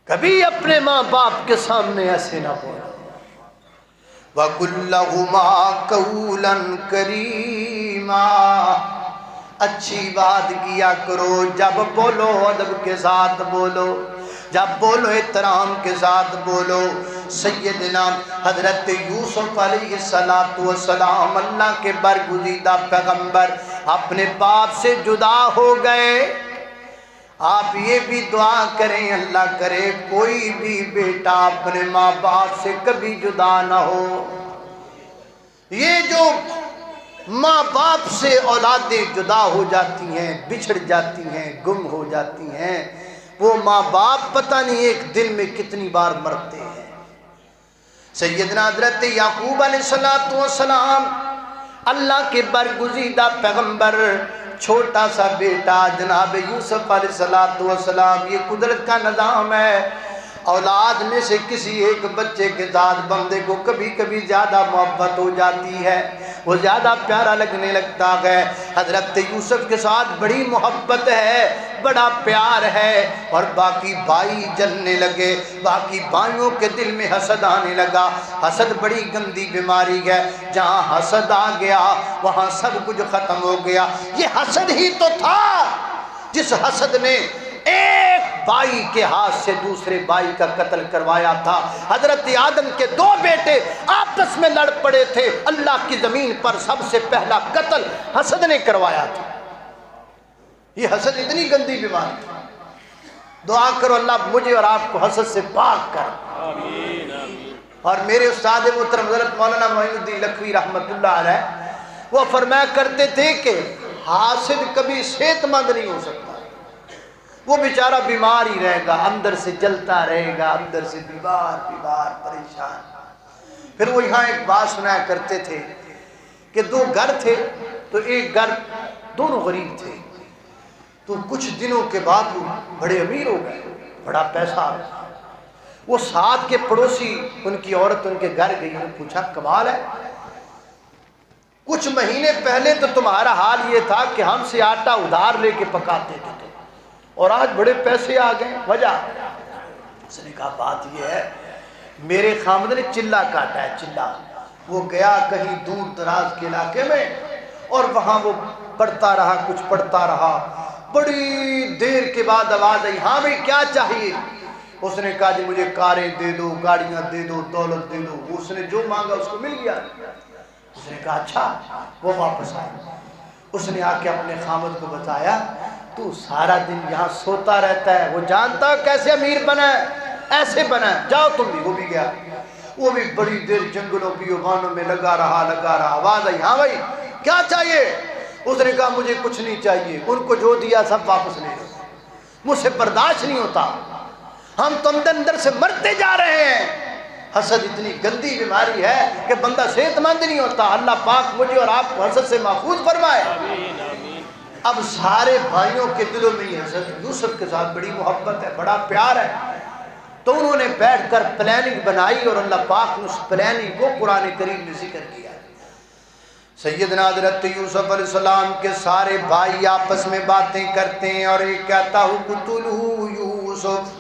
کبھی اپنے ماں باپ کے سامنے ایسے نہ بولو۔ وَقُلْ لَهُمَا قَوْلًا كَرِيمًا، اچھی بات کیا کرو، جب بولو ادب کے ساتھ بولو، جب بولو احترام کے ساتھ بولو۔ سیدنا حضرت یوسف علیہ السلام اللہ کے برگزیدہ پیغمبر اپنے باپ سے جدا ہو گئے۔ آپ یہ بھی دعا کریں اللہ کرے کوئی بھی بیٹا اپنے ماں باپ سے کبھی جدا نہ ہو۔ یہ جو ماں باپ سے اولادیں جدا ہو جاتی ہیں، بچھڑ جاتی ہیں، گم ہو جاتی ہیں، وہ ماں باپ پتہ نہیں ایک دن میں کتنی بار مرتے ہیں۔ سیدنا حضرت یعقوب علیہ السلام اللہ کے برگزیدہ پیغمبر، چھوٹا سا بیٹا جناب یوسف علیہ السلام، یہ قدرت کا نظام ہے، اولاد میں سے کسی ایک بچے کے ساتھ بندے کو کبھی کبھی زیادہ محبت ہو جاتی ہے، وہ زیادہ پیارا لگنے لگتا ہے۔ حضرت یوسف کے ساتھ بڑی محبت ہے، بڑا پیار ہے، اور باقی بھائی جلنے لگے، باقی بھائیوں کے دل میں حسد آنے لگا۔ حسد بڑی گندی بیماری ہے، جہاں حسد آ گیا وہاں سب کچھ ختم ہو گیا۔ یہ حسد ہی تو تھا جس حسد نے ایک بھائی کے ہاتھ سے دوسرے بھائی کا قتل کروایا تھا۔ حضرت آدم کے دو بیٹے آپس میں لڑ پڑے تھے، اللہ کی زمین پر سب سے پہلا قتل حسد نے کروایا تھا۔ یہ حسد اتنی گندی بیماری ہے، دعا کرو اللہ مجھے اور آپ کو حسد سے پاک کر۔ آمین آمین۔ اور میرے استاد محترم حضرت مولانا معین الدین لکھوی رحمت اللہ علیہ وہ فرمایا کرتے تھے کہ حاسد کبھی صحت مند نہیں ہو سکتا، وہ بیچارہ بیمار ہی رہے گا، اندر سے جلتا رہے گا، اندر سے بیمار پریشان۔ پھر وہ یہاں ایک بات سنایا کرتے تھے کہ دو گھر تھے تو ایک گھر دونوں غریب تھے، تو کچھ دنوں کے بعد وہ بڑے امیر ہو گئے، بڑا پیسہ آ گیا۔ وہ ساتھ کے پڑوسی ان کی عورت ان کے گھر گئی، نے پوچھا کمال ہے، کچھ مہینے پہلے تو تمہارا حال یہ تھا کہ ہم سے آٹا ادھار لے کے پکاتے تھے اور آج بڑے پیسے آ گئے، وجہ؟ اس نے کہا بات یہ ہے میرے خامد نے چلہ کاٹا ہے، چلہ، وہ گیا کہیں دور دراز کے علاقے میں اور وہاں وہ پڑھتا رہا، کچھ پڑھتا رہا، بڑی دیر کے بعد آواز آئی، ہاں بھئی کیا چاہیے؟ اس نے کہا جی مجھے کاریں دے دو، گاڑیاں دے دو، دولت دے دو۔ اس نے جو مانگا اس کو مل گیا۔ اس نے کہا اچھا، وہ واپس آیا، اس نے آ کے اپنے خامد کو بتایا تو سارا دن یہاں سوتا رہتا ہے، وہ جانتا کیسے امیر بنا ہے، ایسے بنا ہے، جاؤ تم بھی۔ وہ بھی گیا، وہ بھی بڑی دیر جنگلوں بیابانوں میں لگا رہا۔ آواز آئی، ہاں بھائی کیا چاہیے؟ اس نے کہا مجھے کچھ نہیں چاہیے، ان کو جو دیا سب واپس لے لو، مجھ سے برداشت نہیں ہوتا، ہم تو اندر سے مرتے جا رہے ہیں۔ حسد اتنی گندی بیماری ہے کہ بندہ صحت مند نہیں ہوتا۔ اللہ پاک مجھے اور آپ کو حسد سے محفوظ فرمائے۔ اب سارے بھائیوں کے دلوں میں یہ حضرت یوسف کے ساتھ بڑی محبت ہے، بڑا پیار ہے، تو انہوں نے بیٹھ کر پلاننگ بنائی اور اللہ پاک نے اس پلاننگ کو قرآن کریم میں ذکر کیا۔ سیدنا حضرت یوسف علیہ السلام کے سارے بھائی آپس میں باتیں کرتے ہیں اور ایک کہتا ہوں قتلوا یوسف،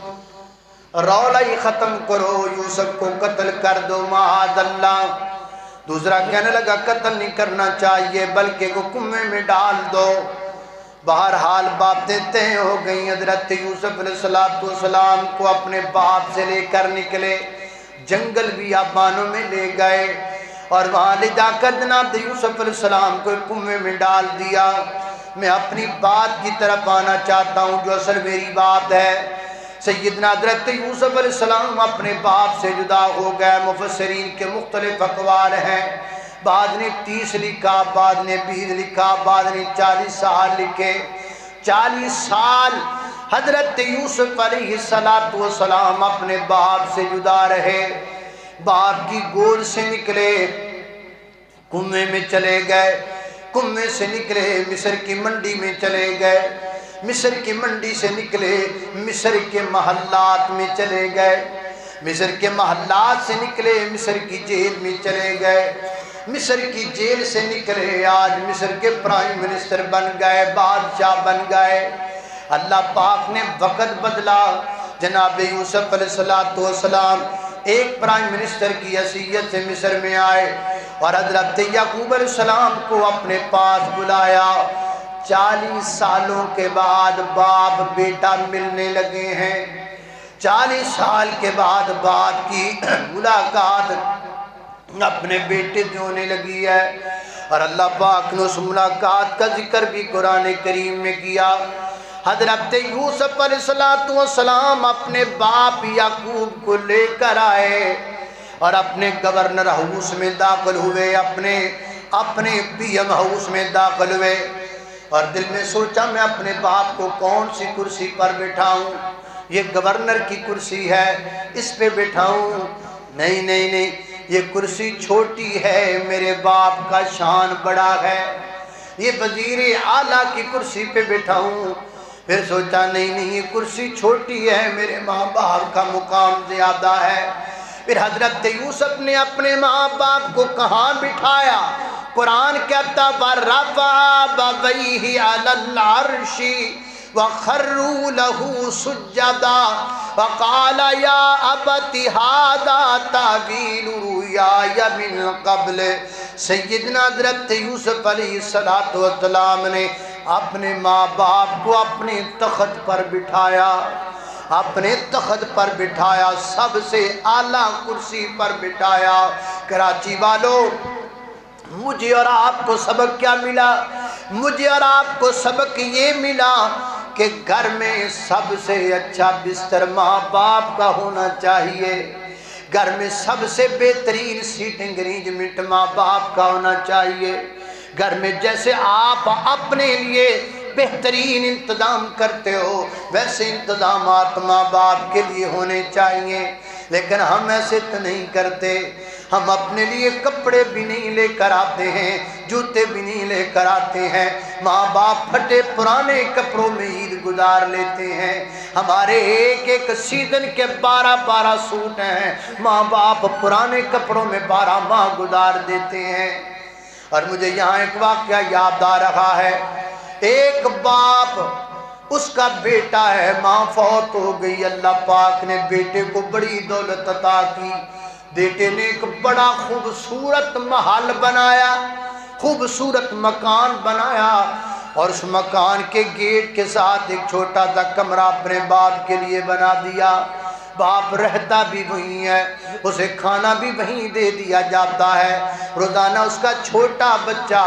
رولا ہی ختم کرو، یوسف کو قتل کر دو معاذ اللہ۔ دوسرا کہنے لگا قتل نہیں کرنا چاہیے بلکہ کو کنویں میں ڈال دو۔ بہرحال باتیں طے ہو گئی۔ حضرت یوسف علیہ السلام کو اپنے باپ سے لے کر نکلے، جنگل بیابانوں میں لے گئے اور وہاں لے جا کر جناب یوسف علیہ السلام کو کنویں میں ڈال دیا۔ میں اپنی بات کی طرف آنا چاہتا ہوں جو اصل میری بات ہے۔ سیدنا حضرت یوسف علیہ السلام اپنے باپ سے جدا ہو گئے۔ مفسرین کے مختلف اقوال ہیں، بعد نے 30 لکھا، بعد نے 20 لکھا، بعد نے 40 سال لکھے۔ 40 سال حضرت یوسف علیہ السلام اپنے باپ سے جدا رہے، باپ کی گود سے نکلے، کنویں میں چلے گئے، کنویں سے نکلے مصر کی منڈی میں چلے گئے، مصر کی منڈی سے نکلے مصر کے محلات میں چلے گئے، مصر کے محلات سے نکلے مصر کی جیل میں چلے گئے، مصر کی جیل سے نکلے آج مصر کے پرائم منسٹر بن گئے، بادشاہ بن گئے۔ اللہ پاک نے وقت بدلا، جناب یوسف علیہ السلام ایک پرائم منسٹر کی حیثیت سے مصر میں آئے اور حضرت یعقوب علیہ السلام کو اپنے پاس بلایا۔ 40 سالوں کے بعد باپ بیٹا ملنے لگے ہیں، 40 سال کے بعد باپ کی ملاقات اپنے بیٹے سے ہونے لگی ہے اور اللہ پاک نے اس ملاقات کا ذکر بھی قرآن کریم میں کیا۔ حضرت یوسف علیہ السلام اپنے باپ یعقوب کو لے کر آئے اور اپنے گورنر ہاؤس میں داخل ہوئے، اپنے پی ایم ہاؤس میں داخل ہوئے اور دل میں سوچا میں اپنے باپ کو کون سی کرسی پر بٹھاؤں، یہ گورنر کی کرسی ہے اس پہ بٹھاؤں؟ نہیں، یہ کرسی چھوٹی ہے، میرے باپ کا شان بڑا ہے، یہ وزیر اعلیٰ کی کرسی پہ بٹھاؤں؟ پھر سوچا نہیں، یہ کرسی چھوٹی ہے، میرے ماں باپ کا مقام زیادہ ہے۔ پھر حضرت یوسف نے اپنے ماں باپ کو کہاں بٹھایا؟ قرآن کہتا وَرَفَعَ أَبَوَيْهِ عَلَى الْعَرْشِ وَخَرُّوا لَهُ سُجَّدًا وَقَالَ يَا أَبَتِ هَذَا تَأْوِيلُ رُؤْيَايَ مِن قَبْلُ۔ سیدنا حضرت یوسف علیہ السلام نے اپنے ماں باپ کو اپنے تخت پر بٹھایا، اپنے تخت پر بٹھایا، سب سے اعلیٰ کرسی پر بٹھایا۔ کراچی والوں، مجھے اور آپ کو سبق کیا ملا؟ مجھے اور آپ کو سبق یہ ملا کہ گھر میں سب سے اچھا بستر ماں باپ کا ہونا چاہیے، گھر میں سب سے بہترین سیٹنگ ارینجمنٹ ماں باپ کا ہونا چاہیے، گھر میں جیسے آپ اپنے لیے بہترین انتظام کرتے ہو ویسے انتظامات ماں باپ کے لیے ہونے چاہیے۔
لیکن ہم ایسے تو نہیں کرتے. ہم اپنے لیے کپڑے بھی نہیں لے کر آتے ہیں, جوتے بھی نہیں لے کر آتے ہیں. ماں باپ پھٹے پرانے کپڑوں میں عید گزار لیتے ہیں. ہمارے ایک ایک سیزن کے 12 سوٹ ہیں, ماں باپ پرانے کپڑوں میں 12 ماہ گزار دیتے ہیں. اور مجھے یہاں ایک واقعہ یاد آ رہا ہے. ایک باپ, اس کا بیٹا ہے, ماں فوت ہو گئی. اللہ پاک نے بیٹے کو بڑی دولت عطا کی. بیٹے نے ایک بڑا خوبصورت محل بنایا, خوبصورت مکان بنایا, اور اس مکان کے گیٹ کے ساتھ ایک چھوٹا سا کمرہ اپنے باپ کے لیے بنا دیا. باپ رہتا بھی وہیں ہے, اسے کھانا بھی وہیں دے دیا جاتا ہے. روزانہ اس کا چھوٹا بچہ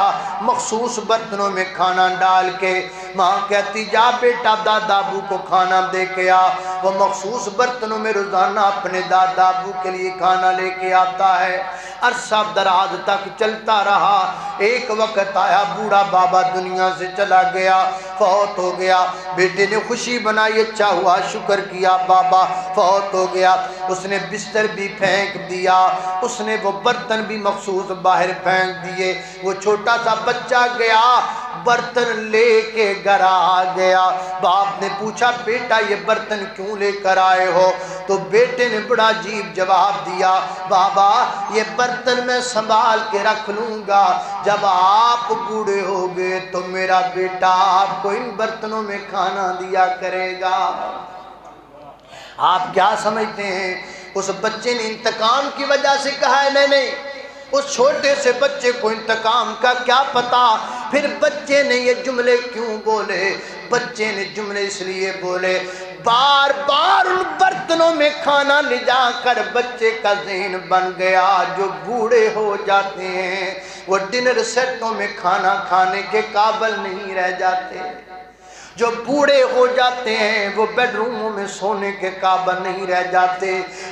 مخصوص برتنوں میں کھانا ڈال کے, ماں کہتی جا بیٹا دادا ابو کو کھانا دے کے آ. وہ مخصوص برتنوں میں روزانہ اپنے دادا ابو کے لیے کھانا لے کے آتا ہے. عرصہ دراز تک چلتا رہا. ایک وقت آیا, بوڑھا بابا دنیا سے چلا گیا, فوت ہو گیا. بیٹے نے خوشی بنائی, اچھا ہوا, شکر کیا, بابا فوت ہو گیا. اس نے بستر بھی پھینک دیا, اس نے وہ برتن بھی مخصوص باہر پھینک دیے. وہ چھوٹا سا بچہ گیا, برتن لے کے گھر آ گیا. باپ نے پوچھا بیٹا یہ برتن کیوں لے کر آئے ہو؟ تو بیٹے نے بڑا عجیب جواب دیا, بابا یہ برتن میں سنبھال کے رکھ لوں گا, جب آپ بوڑھے ہو گئے تو میرا بیٹا آپ کو ان برتنوں میں کھانا دیا کرے گا. آپ کیا سمجھتے ہیں؟ اس بچے نے انتقام کی وجہ سے کہا ہے؟ نہیں, اس چھوٹے سے بچے کو انتقام کا کیا پتا. پھر بچے نے یہ جملے کیوں بولے؟ بچے نے جملے اس لیے بولے, بار بار ان برتنوں میں کھانا لے جا کر بچے کا ذہن بن گیا جو بوڑھے ہو جاتے ہیں وہ ڈنر سیٹوں میں کھانا کھانے کے قابل نہیں رہ جاتے. جو بوڑھے ہو جاتے ہیں وہ بیڈ روموں میں سونے کے قابل نہیں رہ جاتے.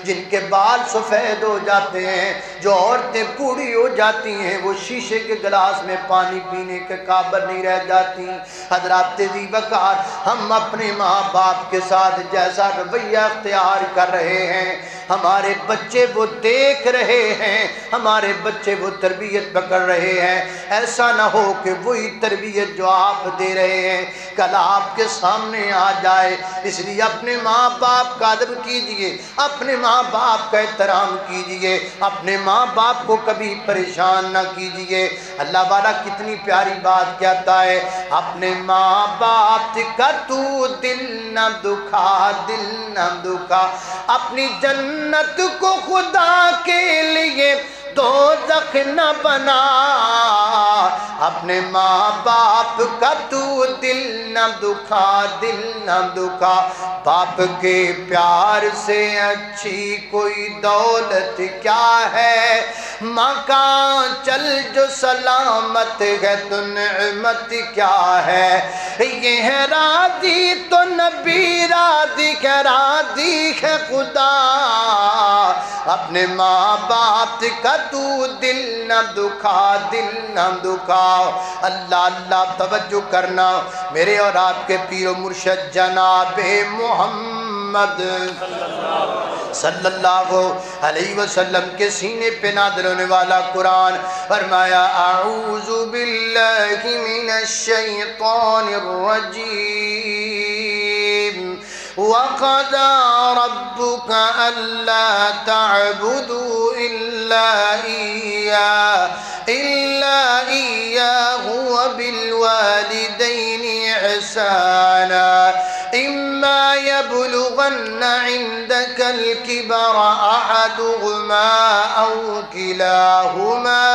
جن کے بال سفید ہو جاتے ہیں, جو عورتیں بوڑھی ہو جاتی ہیں, وہ شیشے کے گلاس میں پانی پینے کے قابل نہیں رہ جاتی. حضرات ذی وقار, ہم اپنے ماں باپ کے ساتھ جیسا رویہ اختیار کر رہے ہیں, ہمارے بچے وہ دیکھ رہے ہیں, ہمارے بچے وہ تربیت پکڑ رہے ہیں. ایسا نہ ہو کہ وہی تربیت جو آپ دے رہے ہیں کل آپ کے سامنے آ جائے. اس لیے اپنے ماں باپ کا ادب کیجئے, اپنے ماں باپ کا احترام کیجئے, اپنے ماں باپ کو کبھی پریشان نہ کیجئے. اللہ والا کتنی پیاری بات کہتا ہے, اپنے ماں باپ کا تو دل نہ دکھا, دل نہ دکھا, اپنی جنت کو خدا کے لیے دوزخ نہ بنا. اپنے ماں باپ کا تو دل نہ دکھا, دل نہ دکھا. باپ کے پیار سے اچھی کوئی دولت کیا ہے, مکان چل جو سلامت ہے تو نعمت کیا ہے. یہ ہے راضی تو نبی راضی ہے, راضی ہے خدا. اپنے ماں باپ کا تو دل نہ دکھا, دل نہ دکھا. اللہ اللہ توجہ کرنا, میرے اور آپ کے پیر و مرشد جناب محمد صلی اللہ علیہ وسلم کے سینے پہ نازل ہونے والا قرآن فرمایا, اعوذ باللہ من الشیطان الرجیم, وَقَضَى رَبُّكَ أَلَّا تَعْبُدُوا إِلَّا إِيَّاهُ وَبِالْوَالِدَيْنِ إِحْسَانًا إِمَّا يَبْلُغَنَّ عِندَكَ الْكِبَرَ أَحَدُهُمَا أَوْ كِلَاهُمَا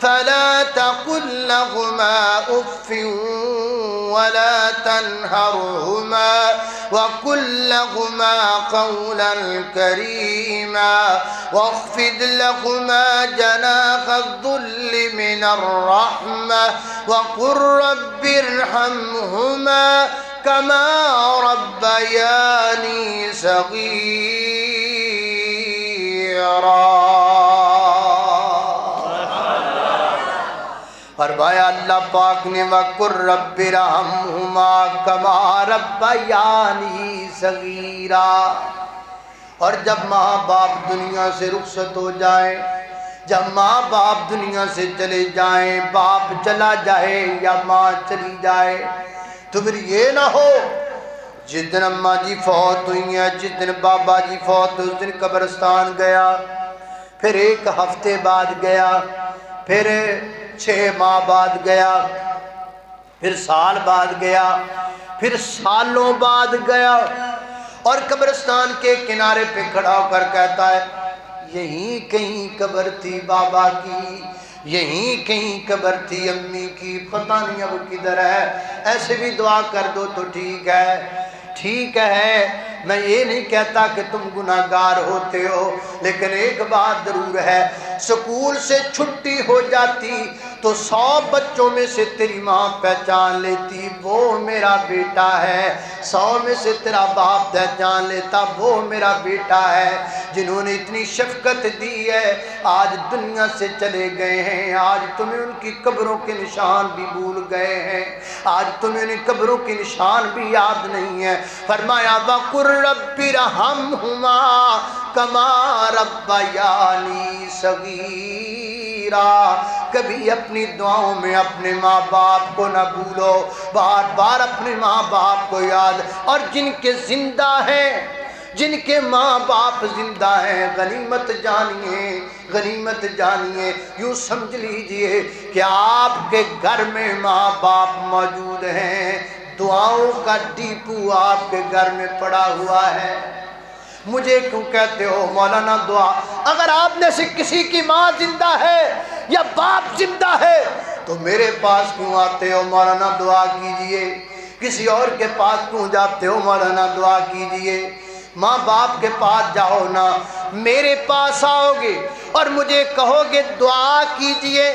فَلَا تَقُل لَّهُمَا أُفٍّ وَلَا تَنْهَرْهُمَا وَقُل لَّهُمَا قَوْلًا كَرِيمًا وَاخْفِضْ لَهُمَا جَنَاحَ الذُّلِّ مِنَ الرَّحْمَةِ وَقُل رَّبِّ ارْحَمْهُمَا كَمَا رَبَّيَانِي صَغِيرًا. فرمایا اللہ پاک نے وَقُل رَّبِّ ارْحَمْهُمَا كَمَا رَبَّيَانِي صَغِيرًا. اور جب ماں باپ دنیا سے رخصت ہو جائیں، جب ماں باپ دنیا سے چلے جائیں، باپ چلا جائے یا ماں چلی جائے، تو پھر یہ نہ ہو جس دن اماں جی فوت ہوئی ہیں، جس دن بابا جی فوت ہوئے، اس دن قبرستان گیا، پھر 1 ہفتے بعد گیا، پھر 6 ماہ بعد گیا، پھر سال بعد گیا، پھر سالوں بعد گیا، اور قبرستان کے کنارے پہ کھڑا ہو کر کہتا ہے یہیں کہیں قبر تھی بابا کی، یہیں کہیں قبر تھی امی کی، پتہ نہیں اب کدھر ہے، ایسے بھی دعا کر دو تو ٹھیک ہے۔ ٹھیک ہے، میں یہ نہیں کہتا کہ تم گناہگار ہوتے ہو، لیکن ایک بات ضرور ہے، سکول سے چھٹی ہو جاتی تو 100 بچوں میں سے تیری ماں پہچان لیتی وہ میرا بیٹا ہے، 100 میں سے تیرا باپ پہچان لیتا وہ میرا بیٹا ہے، جنہوں نے اتنی شفقت دی ہے، آج دنیا سے چلے گئے ہیں، آج تمہیں ان کی قبروں کے نشان بھی بھول گئے ہیں، آج تمہیں ان قبروں کے نشان بھی یاد نہیں ہے۔ فرمایا وَقُلْ رَبِّ ارْحَمْهُمَا كَمَا رَبَّيَانِي صَغِيرًا، کبھی اپنی دعاؤں میں اپنے ماں باپ کو نہ بھولو، بار بار اپنے ماں باپ کو یاد، اور جن کے زندہ ہیں، جن کے ماں باپ زندہ ہیں، غنیمت جانیے، غنیمت جانیے، یوں سمجھ لیجئے کہ آپ کے گھر میں ماں باپ موجود ہیں، دعاؤں کا ڈیپو آپ کے گھر میں پڑا ہوا ہے۔ مجھے کیوں کہتے ہو مولانا دعا؟ اگر آپ میں سے کسی کی ماں زندہ ہے یا باپ زندہ ہے تو میرے پاس کیوں آتے ہو مولانا دعا کیجئے؟ کسی اور کے پاس کیوں جاتے ہو مولانا دعا کیجئے؟ ماں باپ کے پاس جاؤ نا، میرے پاس آؤ گے اور مجھے کہو گے دعا کیجئے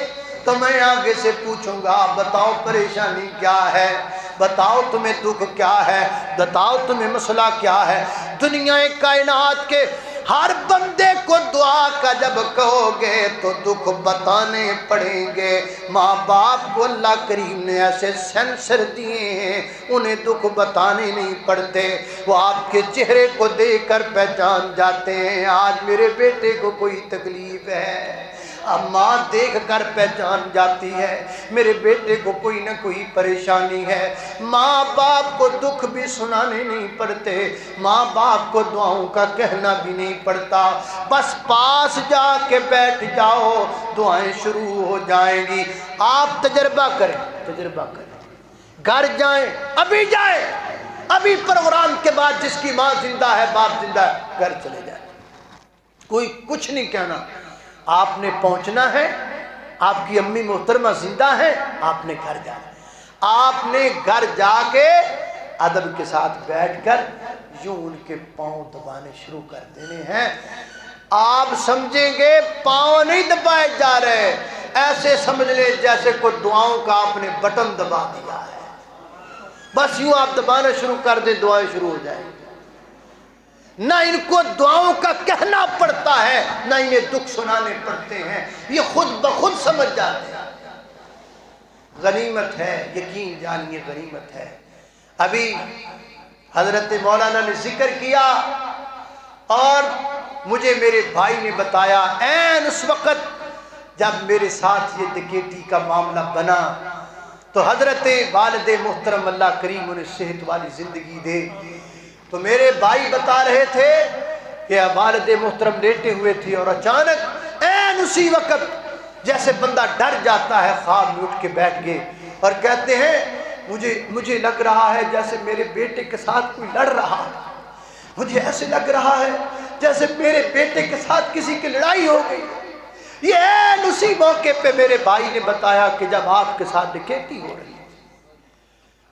تو میں آگے سے پوچھوں گا بتاؤ پریشانی کیا ہے، بتاؤ تمہیں دکھ کیا ہے، بتاؤ تمہیں مسئلہ کیا ہے۔ دنیا کائنات کے ہر بندے کو دعا کا جب کہو گے تو دکھ بتانے پڑیں گے۔ ماں باپ کو اللہ کریم نے ایسے سینسر دیے ہیں، انہیں دکھ بتانے نہیں پڑتے، وہ آپ کے چہرے کو دیکھ کر پہچان جاتے ہیں آج میرے بیٹے کو کوئی تکلیف ہے، اب ماں دیکھ کر پہچان جاتی ہے میرے بیٹے کو کوئی نہ کوئی پریشانی ہے۔ ماں باپ کو دکھ بھی سنانے نہیں پڑتے، ماں باپ کو دعاؤں کا کہنا بھی نہیں پڑتا، بس پاس جا کے بیٹھ جاؤ دعائیں شروع ہو جائیں گی۔ آپ تجربہ کریں، تجربہ کریں، گھر جائیں، ابھی جائیں، ابھی پروگرام کے بعد جس کی ماں زندہ ہے باپ زندہ ہے گھر چلے جائیں، کوئی کچھ نہیں کہنا، آپ نے پہنچنا ہے، آپ کی امی محترمہ زندہ ہے، آپ نے گھر جانا، آپ نے گھر جا کے ادب کے ساتھ بیٹھ کر یوں ان کے پاؤں دبانے شروع کر دینے ہیں۔ آپ سمجھیں گے پاؤں نہیں دبائے جا رہے، ایسے سمجھ لیں جیسے کوئی دعاؤں کا آپ نے بٹن دبا دیا ہے، بس یوں آپ دبانا شروع کر دیں دعائیں شروع ہو جائیں گی۔ نہ ان کو دعاؤں کا کہنا پڑتا ہے نہ انہیں دکھ سنانے پڑتے ہیں، یہ خود بخود سمجھ جاتے ہیں۔ غنیمت ہے، یقین جانیے غنیمت ہے۔ ابھی حضرت مولانا نے ذکر کیا اور مجھے میرے بھائی نے بتایا عین اس وقت جب میرے ساتھ یہ ڈکیتی کا معاملہ بنا تو حضرت والد محترم اللہ کریم انہیں صحت والی زندگی دے، تو میرے بھائی بتا رہے تھے کہ والد محترم لیٹے ہوئے تھے اور اچانک عین اسی وقت جیسے بندہ ڈر جاتا ہے خواب میں اٹھ کے بیٹھ گئے اور کہتے ہیں مجھے لگ رہا ہے جیسے میرے بیٹے کے ساتھ کوئی لڑ رہا ہے، مجھے ایسے لگ رہا ہے جیسے میرے بیٹے کے ساتھ کسی کی لڑائی ہو گئی۔ یہ عین اسی موقع پہ میرے بھائی نے بتایا کہ جب آپ کے ساتھ ڈکیتی ہو رہی ہے،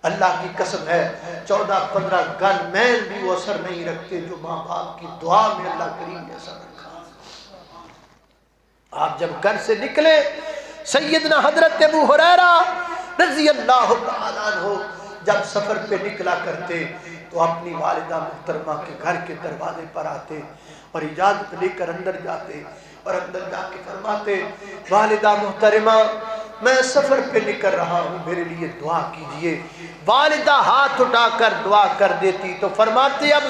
اللہ کی قسم ہے 14-15 گن مین بھی وہ اثر نہیں رکھتے جو ماں باپ کی دعا میں اللہ کریم نے اثر رکھا۔ آپ جب گھر سے نکلے، سیدنا حضرت ابو ہریرہ رضی اللہ تعالیٰ عنہ جب سفر پہ نکلا کرتے تو اپنی والدہ محترمہ کے گھر کے دروازے پر آتے اور اجازت لے کر اندر جاتے اور اندر جا کے فرماتے والدہ محترمہ میں سفر پہ نکل رہا ہوں، میرے لیے دعا کیجئے۔ والدہ ہاتھ اٹھا کر دعا کر دیتی تو فرماتے اب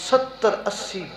70-80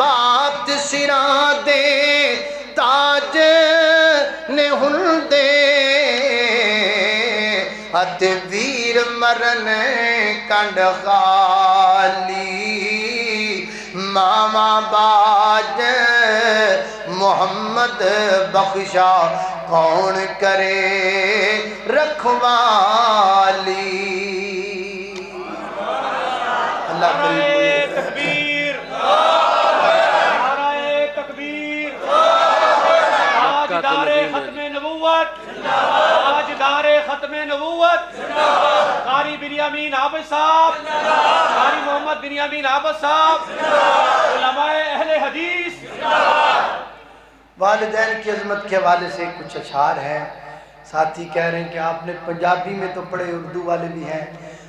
بات سراں دے تاج نے ہن دے ہت ویر مرن کنڈ خالی ماما باج محمد بخشا کون کرے رکھوالی اللہ قریب
تکبیر نعرہ تکبیر تاجدار ختم نبوت تاجدار ختم نبوت قاری بنیامین عابد صاحب قاری محمد بنیامین عابد صاحب علماء اہل حدیث
والدین کی عظمت کے حوالے سے کچھ اشعار ہیں ساتھی کہہ رہے ہیں کہ آپ نے پنجابی میں تو پڑھے اردو والے بھی ہیں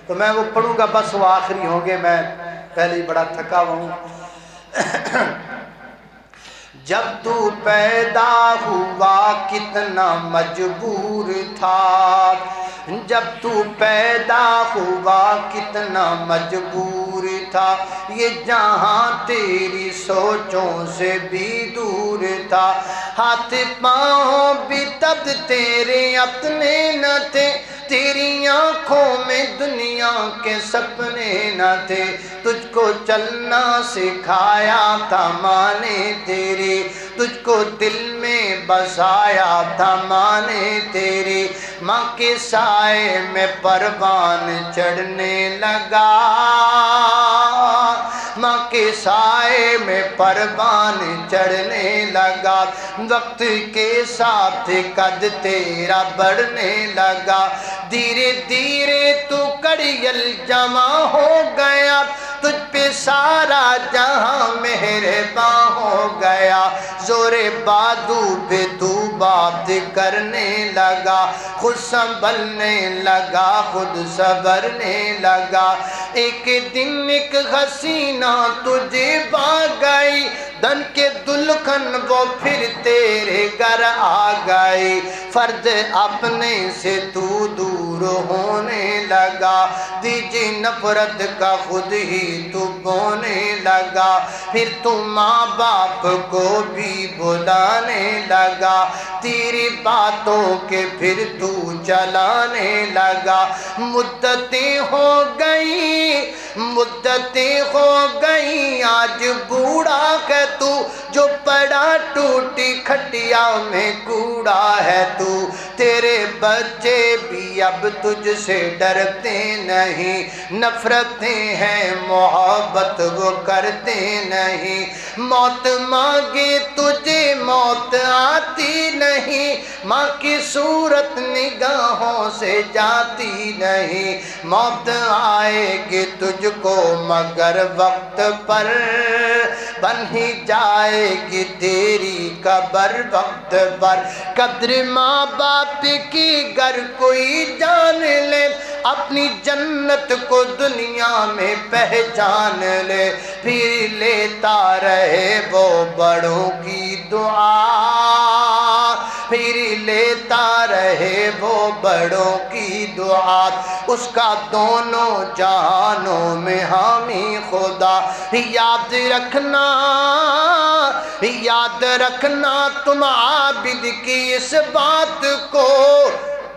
تو میں وہ پڑھوں گا بس وہ آخری ہوں گے میں پہلے ہی بڑا تھکا ہوا ہوں جب تو پیدا ہوا کتنا مجبور تھا جب تو پیدا ہوا کتنا مجبور تھا یہ جہاں تیری سوچوں سے بھی دور تھا ہاتھ پاؤں بھی تب تیرے اپنے نہ تھے تیری آنکھوں میں دنیا کے سپنے نہ تھے تجھ کو چلنا سکھایا تھا ماں نے تیری تجھ کو دل میں بسایا تھا ماں نے تیری ماں کے سائے میں پروان چڑھنے لگا ماں کے سائے میں پروان چڑھنے لگا وقت کے ساتھ قد تیرا بڑھنے لگا دھیرے دھیرے تو کڑیل جمع ہو گیا تجھ پہ سارا جہاں مہرباں ہو گیا زور بادو پہ تو بات کرنے لگا خود سنبھلنے لگا خود سنورنے لگا ایک دن ایک حسینہ تجھے پا گئی دن کے دلکھن وہ پھر تیرے گھر آ گئی فرد اپنے سے تو دور ہونے لگا دیجی نفرت کا خود ہی تو بونے لگا پھر تو ماں باپ کو بھی بلانے لگا تیری باتوں کے پھر تو چلانے لگا مدتیں ہو گئی آج بوڑھا ہے تو جو پڑا ٹوٹی کھٹیا میں کوڑا ہے تو تیرے بچے بھی اب تجھ سے ڈرتے نہیں نفرتیں ہیں محبت وہ کرتے نہیں موت مانگے تجھے موت آتی نہیں ماں کی صورت نگاہوں سے جاتی نہیں موت آئے گی تجھ کو مگر وقت پر بن ہی جائے گی تیری قبر وقت پر قدر ماں باپ کی گر کوئی جان لے اپنی جنت کو دنیا میں پہچان لے پھر لیتا رہے وہ بڑوں کی دعا پھر لیتا رہے وہ بڑوں کی دعا اس کا دونوں جہانوں میں حامی خدا یاد رکھنا تم عابد کی اس بات کو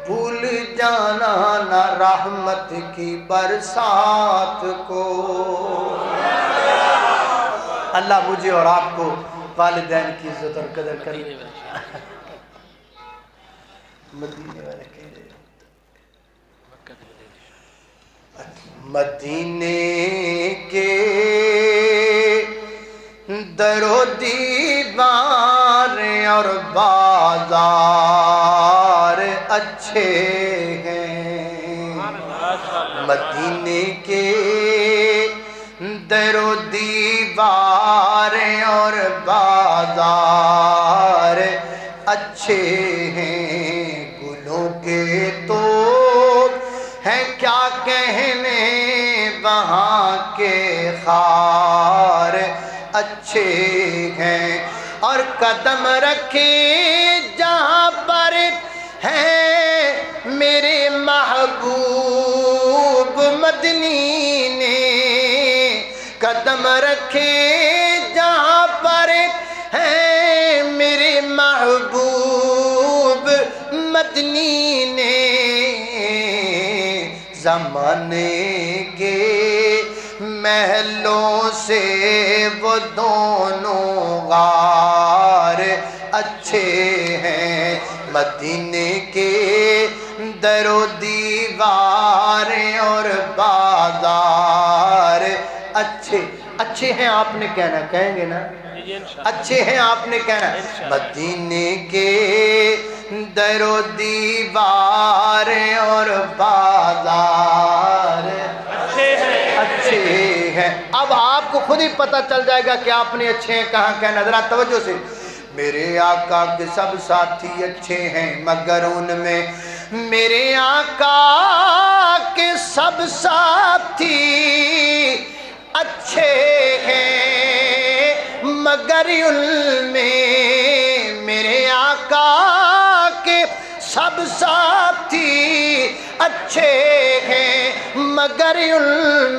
بھول جانا نہ رحمت کی برسات کو اللہ مجھے اور آپ کو والدین کی عزت اور قدر کرنے مدینے کے در و دیوار اور بازار اچھے ہیں مدینے کے در و دیوار اور بازار اچھے ہیں گلوں کے تو ہے کیا کہنے وہاں کے خار اچھے ہیں اور قدم رکھے جہاں پر ہے میرے محبوب مدنی نے قدم رکھے جہاں
مدنی نے زمانے کے محلوں سے وہ دونوں غار اچھے ہیں، مدینے کے در و دیوار اور بازار اچھے اچھے ہیں، آپ نے کہنا، کہیں گے نا اچھے ہیں، آپ نے کہنا مدینے کے در و دیوار اور بازار اچھے ہیں۔ اب آپ کو خود ہی پتہ چل جائے گا کہ آپ نے اچھے ہیں کہاں کہنا، ذرا توجہ سے۔ میرے آقا کے سب ساتھی اچھے ہیں مگر ان میں، میرے آقا کے سب ساتھی اچھے ہیں مگر ان میں، میرے آقا کے سب ساتھی اچھے ہیں مگر ان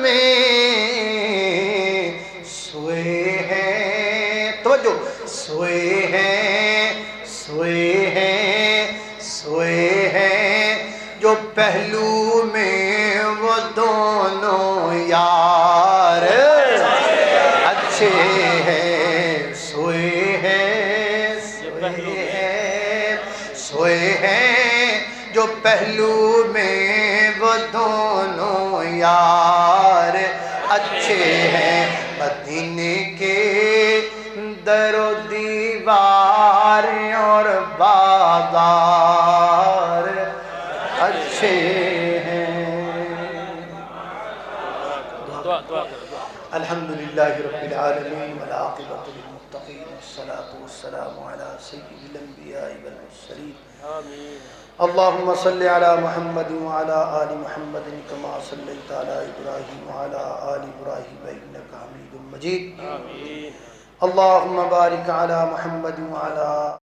میں سوئے ہیں، توجہ، سوئے ہیں سوئے ہیں سوئے ہیں جو پہلو میں وہ دونوں یار اچھے ہیں، سوئے ہیں سوئے ہیں سوئے ہیں جو پہلو میں وہ دونوں یار اچھے ہیں، مدینے کے در و دیوار اور بازار اچھے ہیں۔ الحمدللہ رب العالمین والعاقبۃ للمتقین والصلاة والسلام علی سید الانبیاء والمرسلین اللہم صلی علی محمد وعلی آل محمد کما صلیت علی ابراہیم وعلی آل ابراہیم انک حمید مجید اللہم بارک علی محمد وعلی